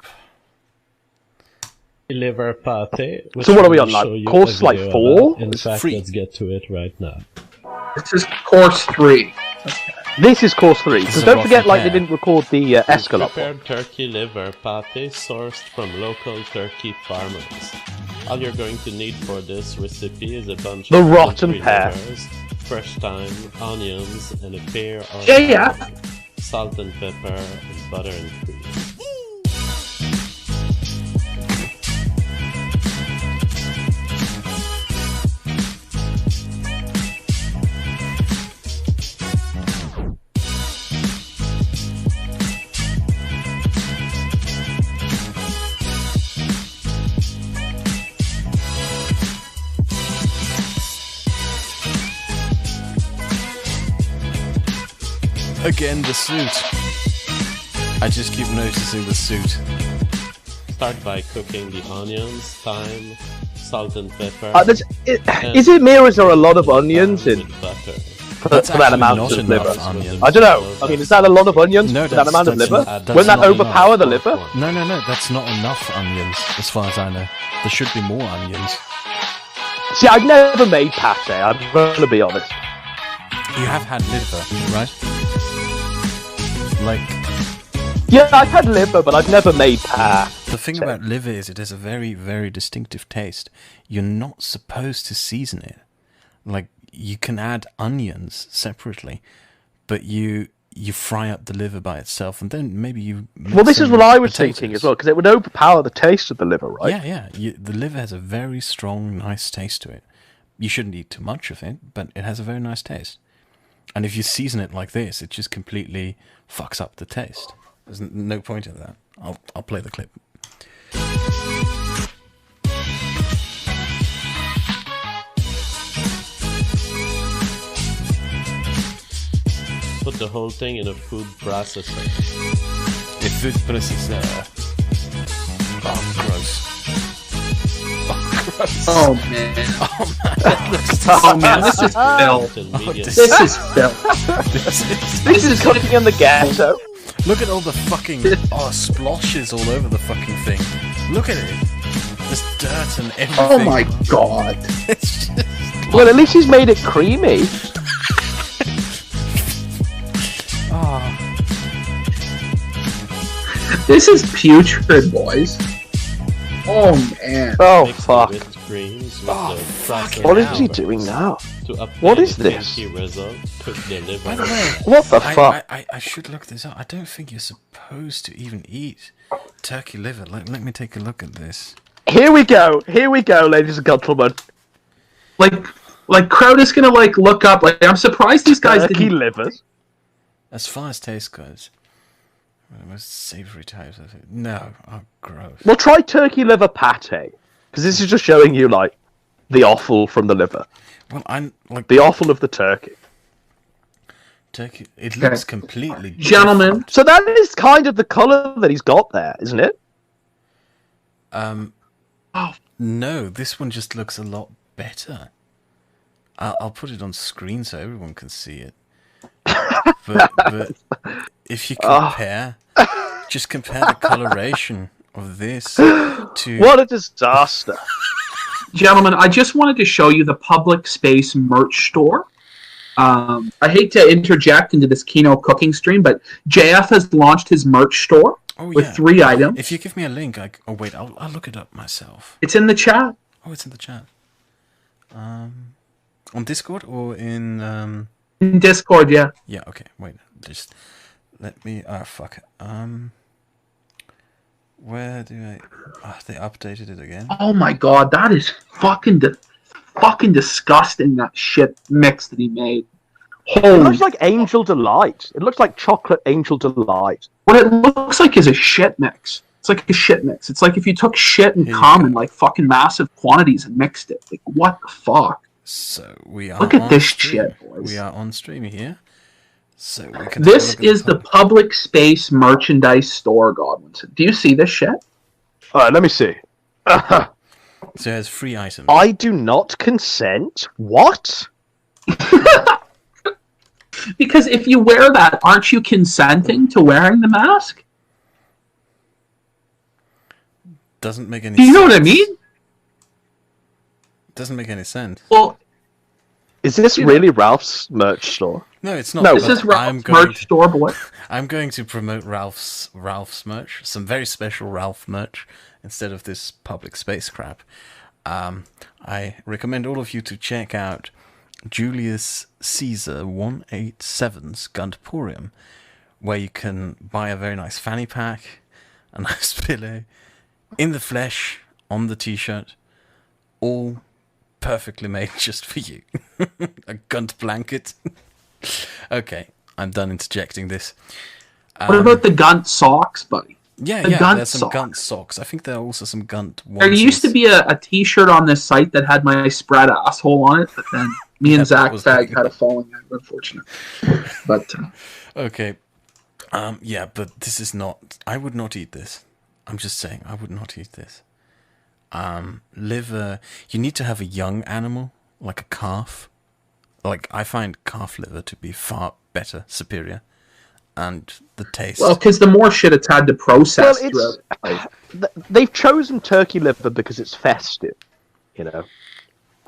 M: Liver pate.
L: So what are we on, like, course like 4?
M: In fact, let's get to it right now.
B: This is course 3. Okay.
L: This is course 3, because don't forget, like, they didn't record the escalope.
M: Prepared turkey liver pate sourced from local turkey farmers. All you're going to need for this recipe is a bunch of
L: rotten pear,
M: fresh thyme, onions, and a pair of salt and pepper, and butter and cream.
A: Again, the suit. I just keep noticing the suit.
M: Start by cooking the onions, thyme, salt and pepper.
L: Is it me or is there a lot of onions in
M: butter?
L: For that amount of liver? I don't know. I mean, is that a lot of onions for that amount of liver? Wouldn't that overpower the liver?
A: No, that's not enough onions, as far as I know. There should be more onions.
L: See, I've never made pate, I'm going to be honest.
A: You have had liver, right? Like...
L: Yeah, I've had liver, but I've never made pate.
A: The thing about liver is it has a very, very distinctive taste. You're not supposed to season it. Like, you can add onions separately, but you fry up the liver by itself, and then maybe you...
L: Well, this is what I was thinking as well, because it would overpower the taste of the liver, right?
A: Yeah. The liver has a very strong, nice taste to it. You shouldn't eat too much of it, but it has a very nice taste. And if you season it like this, it just completely fucks up the taste. There's no point in that. I'll play the clip.
M: Put the whole thing in a food processor.
A: A food processor. Oh, gross.
B: Oh man.
A: Oh
B: man, this is filth. This is filth.
L: This is cooking in the ghetto.
A: Look at all the fucking sploshes all over the fucking thing. Look at it. There's dirt and everything.
B: Oh my god.
A: It's just...
L: Well, at least he's made it creamy.
A: Oh.
B: This is putrid, boys. Oh man.
L: Oh fuck.
M: Oh,
A: fuck.
L: What is he doing now? What is this?
A: By the way,
L: what the fuck?
A: I should look this up. I don't think you're supposed to even eat turkey liver. Let me take a look at this.
L: Here we go, ladies and gentlemen.
B: Like Kraut is gonna look up. Like, I'm surprised these guys
L: turkey
B: didn't.
L: livers.
A: As far as taste goes, the most savoury types of it. No, oh gross.
L: Well, try turkey liver pate, because this is just showing you like the offal from the liver.
A: Well, I'm like
L: the offal of the turkey.
A: Turkey. It looks completely
B: gentlemen.
A: different.
L: So that is kind of the colour that he's got there, isn't it?
A: No, this one just looks a lot better. I'll put it on screen so everyone can see it. But if you compare, just compare the coloration of this to...
L: What a disaster.
B: Gentlemen, I just wanted to show you the public space merch store. I hate to interject into this Kino cooking stream, but JF has launched his merch store with 3 items.
A: If you give me a link, I'll look it up myself.
B: It's in the chat.
A: Oh, it's in the chat. On Discord or in...
B: In Discord, yeah.
A: Yeah, okay, wait. Just let me... Ah, fuck. Where do I... they updated it again.
B: Oh my god, that is fucking disgusting, that shit mix that he made. Holy...
L: It looks like Angel Delight. It looks like chocolate Angel Delight.
B: What it looks like is a shit mix. It's like a shit mix. It's like if you took shit and cum in like fucking massive quantities and mixed it. Like, what the fuck?
A: So we are.
B: Look at this shit, boys.
A: We are on stream here. So we can.
B: This is the public space merchandise store, Godwinson. Do you see this shit?
L: Alright, let me see.
A: So there's 3 items.
L: I do not consent. What?
B: Because if you wear that, aren't you consenting to wearing the mask?
A: Doesn't make any
B: sense. Do you know what I mean?
A: Doesn't make any sense.
B: Well,
L: is this really Ralph's merch store?
A: No, it's not.
B: No, this is Ralph's merch store, boy.
A: I'm going to promote Ralph's merch, some very special Ralph merch, instead of this public space crap. I recommend all of you to check out Julius Caesar 187's Gundporium, where you can buy a very nice fanny pack, a nice pillow, in the flesh, on the t-shirt, all perfectly made just for you. A Gunt blanket. Okay, I'm done interjecting this.
B: What about the Gunt socks, buddy?
A: Yeah, there's some Gunt socks. I think there are also some Gunt onesies.
B: There used to be a t-shirt on this site that had my spread asshole on it, but then me and Zach Fag had a falling out, unfortunately. But
A: okay. Yeah, but this is not... I would not eat this. I'm just saying, I would not eat this. Liver... You need to have a young animal, like a calf. Like, I find calf liver to be far better, superior. And the taste...
B: Well, because the more shit it's had to process
L: throughout... They've chosen turkey liver because it's festive, you know?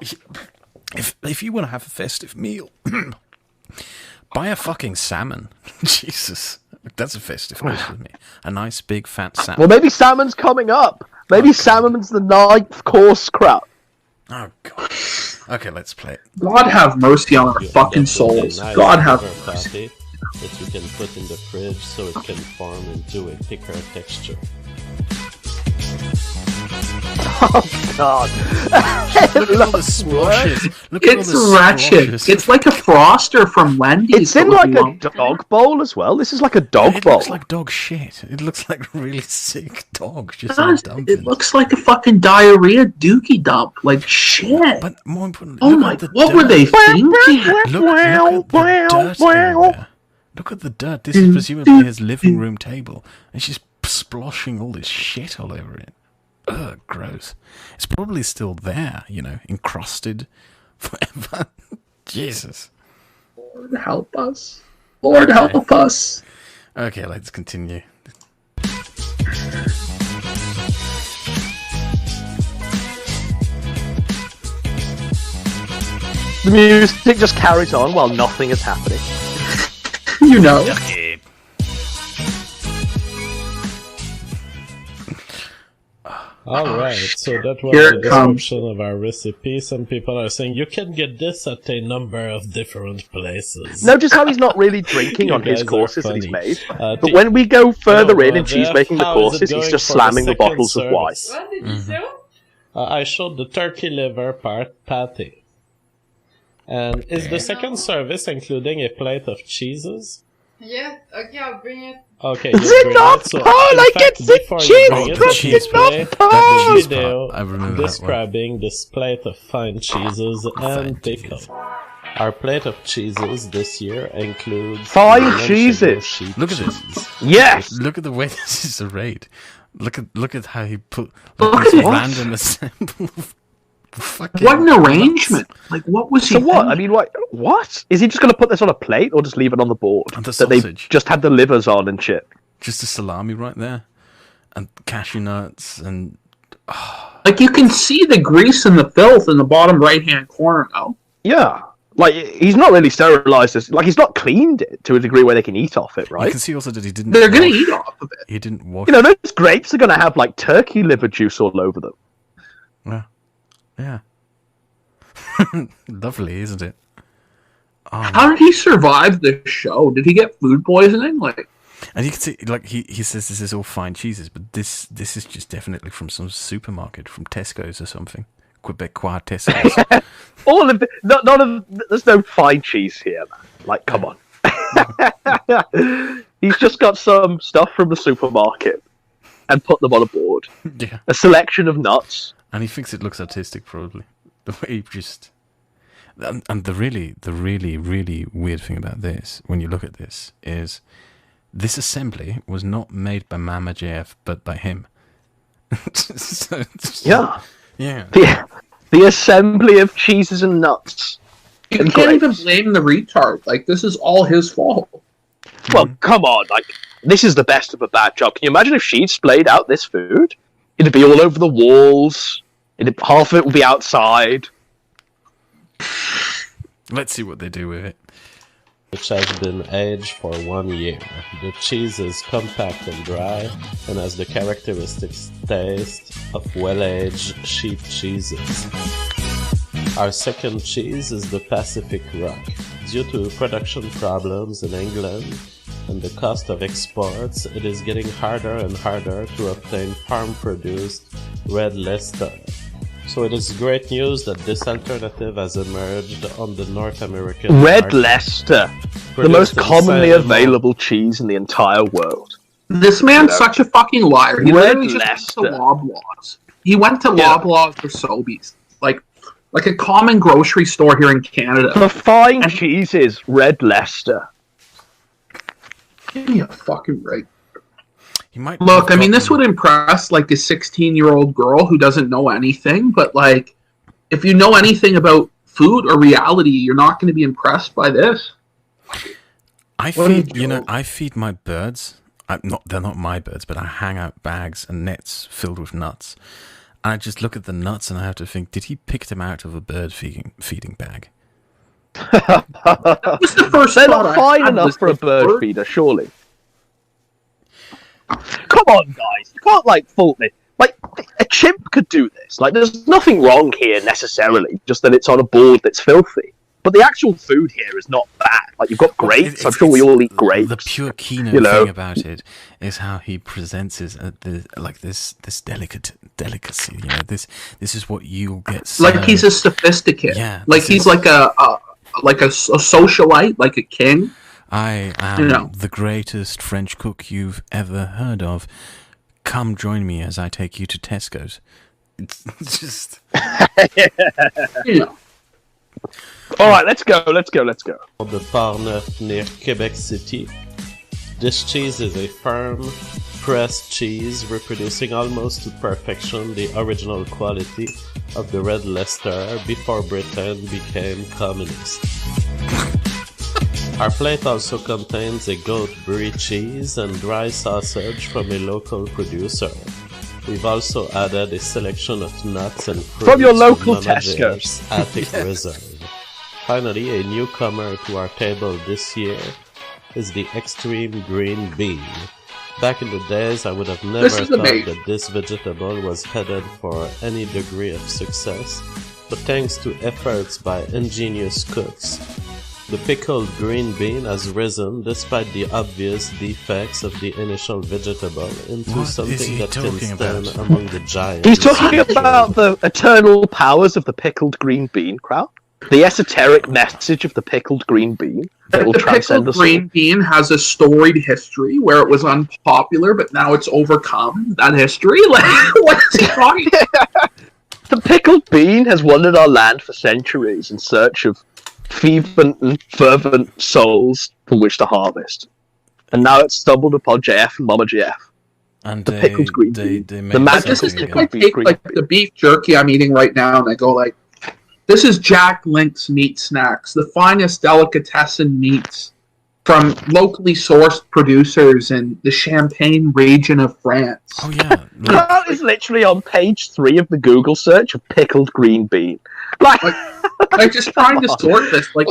A: If you want to have a festive meal, buy a fucking salmon. Jesus. That's a festive dish for me. A nice big fat salmon.
L: Well, maybe salmon's coming up. Maybe salmon's the 9th course crap.
A: Oh, God. Okay, let's play it.
B: God have mercy on our fucking souls. God have mercy.
M: That you can put in the fridge so it can form into a thicker texture.
L: Oh God!
A: Look at all the splashes.
B: It's wretched. It's like a froster from Wendy's.
L: It's in like a dog bowl as well. This is like a dog bowl.
A: It looks like dog shit. It looks like really sick dog.
B: It looks like a fucking diarrhea dookie dump. Like shit.
A: But more importantly,
B: oh my! What were they thinking?
A: Look at the dirt everywhere. Look at the dirt. This is presumably his living room table, and she's sploshing all this shit all over it. ugh, gross. It's probably still there, you know, encrusted forever. Jesus.
B: Lord help us. Lord help us.
A: Okay, let's continue.
L: The music just carries on while nothing is happening.
B: You know.
A: Okay.
M: Alright, so that was
B: Here
M: the
B: it comes.
M: description of our recipe. Some people are saying you can get this at a number of different places.
L: Notice how he's not really drinking
M: You
L: on his
M: guys are
L: courses that he's
M: funny.
L: made.
M: But
L: But when we go further in and she's
M: Jeff,
L: making the
M: how is it
L: courses, he's
M: going
L: just
M: for
L: slamming the
M: second
L: bottles of wine.
M: service?
N: What did you say?
M: I showed the turkey liver pate. And is the second service including a plate of cheeses?
N: Yes, okay, I'll bring it.
M: Okay,
L: Is
M: you
L: it
M: bring
L: not
M: it. So,
L: Paul?
M: in
L: I
M: fact,
L: get the
M: before
L: cheese
M: you bring it,
A: the
M: let
A: cheese
M: me
A: part.
M: play
A: That
M: the
A: cheese
M: video
A: part. I remember that one.
M: describing this plate of fine cheeses and pickle. Our plate of cheeses this year includes
L: Fine
M: the
L: cheeses.
M: non-sugar sheep
A: Look at this.
M: cheese.
L: Yes!
A: Look at the way this is arrayed. Look at how he put
B: Look
A: this
B: at it.
A: random assemble of fucking
B: What an arrangement. Like, what was he
L: So what?
B: thinking?
L: I mean, what? Is he just going to put this on a plate or just leave it on the board?
A: And the
L: that they
A: sausage.
L: just had the livers on and shit.
A: Just a salami right there, and cashew nuts, and
B: Like, you can see the grease and the filth in the bottom right-hand corner now.
L: Yeah. Like, he's not really sterilized this. Like, he's not cleaned it to a degree where they can eat off it,
A: you
L: right?
A: can see also that he didn't.
B: They're going
A: wash-
B: to eat off of it.
A: He didn't wash.
L: You know, those grapes are going to have, like, turkey liver juice all over them.
A: Yeah. Lovely, isn't it? Oh,
B: How did he survive this show? Did he get food poisoning? Like,
A: and you can see, like he says, this is all fine cheeses, but this is just definitely from some supermarket, from Tesco's or something. Quebecois Tesco's.
L: All of none of there's no fine cheese here, man. Like, come on. He's just got some stuff from the supermarket and put them on a board.
A: Yeah.
L: A selection of nuts.
A: And he thinks it looks artistic, probably. The way he just... And the really weird thing about this, when you look at this, is this assembly was not made by Mama JF, but by him. So,
L: Yeah.
A: Yeah.
L: The assembly of cheeses and nuts.
B: you
L: And
B: can't even
L: grapes.
B: blame the retard. Like, this is all his fault.
L: Well, come on. Like, this is the best of a bad job. Can you imagine if she'd splayed out this food? It'd be all over the walls. Half of it would be outside.
A: Let's see what they do with it.
M: Which has been aged for 1 year. The cheese is compact and dry, and has the characteristic taste of well-aged sheep cheeses. Our second cheese is the Pacific Rock. Due to production problems in England and the cost of exports, it is getting harder and harder to obtain farm-produced Red Leicester. So it is great news that this alternative has emerged on the North American
L: Red
M: market.
L: Leicester. The
M: Produced
L: most
M: in
L: commonly
M: Salem.
L: available cheese in the entire world.
B: This man's such a fucking liar. He
L: Red
B: literally just went
L: Leicester.
B: to Loblaws. He went to
L: Yeah.
B: Loblaws for Sobeys. Like a common grocery store here in Canada.
L: The fine cheese is Red Leicester.
B: Give me a fucking break.
A: He might
B: Look, I mean, this would impress, like, a 16-year-old girl who doesn't know anything, but, like, if you know anything about food or reality, you're not going to be impressed by this.
A: I feed my birds. They're not my birds, but I hang out bags and nets filled with nuts. And I just look at the nuts and I have to think, did he pick them out of a bird feeding bag?
B: That was the first
L: They're
B: thought
L: not
B: I
L: fine
B: had
L: enough
B: was
L: for a
B: the
L: bird feeder, surely. Come on, guys. You can't, like, fault me. Like, a chimp could do this. Like, there's nothing wrong here, necessarily. Just that it's on a board that's filthy. But the actual food here is not bad. Like, you've got grapes. I'm sure we all eat grapes.
A: The pure Kino
L: you know?
A: thing about it is how he presents it this delicacy. You know, this is what you'll get served.
B: Like he's a sophisticate.
A: Yeah,
B: like he's like a socialite, like a king.
A: I am the greatest French cook you've ever heard of. Come join me as I take you to Tesco's. It's just...
L: All right, let's go.
M: The Port-Neuf near Quebec City. This cheese is a firm, pressed cheese, reproducing almost to perfection the original quality of the Red Leicester before Britain became communist. Our plate also contains a goat brie cheese and dry sausage from a local producer. We've also added a selection of nuts and fruits
L: from your local
M: Mama
L: Tesco's
M: J's Attic Reserve. Finally, a newcomer to our table this year is the extreme green bean. Back in the days, I would have never thought that this vegetable was headed for any degree of success, but thanks to efforts by ingenious cooks, the pickled green bean has risen, despite the obvious defects of the initial vegetable, into something that can stand among the giants.
L: He's talking about the eternal powers of the pickled green bean, Kraut. The esoteric message of the pickled green bean.
B: The pickled green bean has a storied history where it was unpopular, but now it's overcome that history. Like, what is he talking about?
L: The pickled bean has wandered our land for centuries in search of fervent and fervent souls from which to harvest. And now it's stumbled upon JF and Mama JF.
A: And
L: the pickled green bean.
A: The
B: magical I take like the beef jerky I'm eating right now and I go like, this is Jack Link's Meat Snacks, the finest delicatessen meats from locally sourced producers in the Champagne region of France.
A: Oh yeah.
L: Kraut is literally on page 3 of the Google search of pickled green bean. Like
B: just trying to sort this. Like,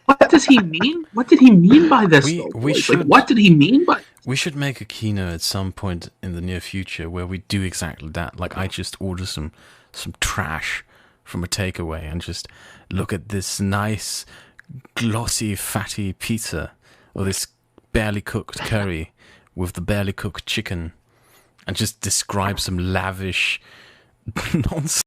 B: what does he mean? What did he mean by this? What did he mean by?
A: We should make a keynote at some point in the near future where we do exactly that. Like, I just order some trash from a takeaway and just look at this nice, glossy, fatty pizza or this barely cooked curry with the barely cooked chicken, and just describe some lavish nonsense.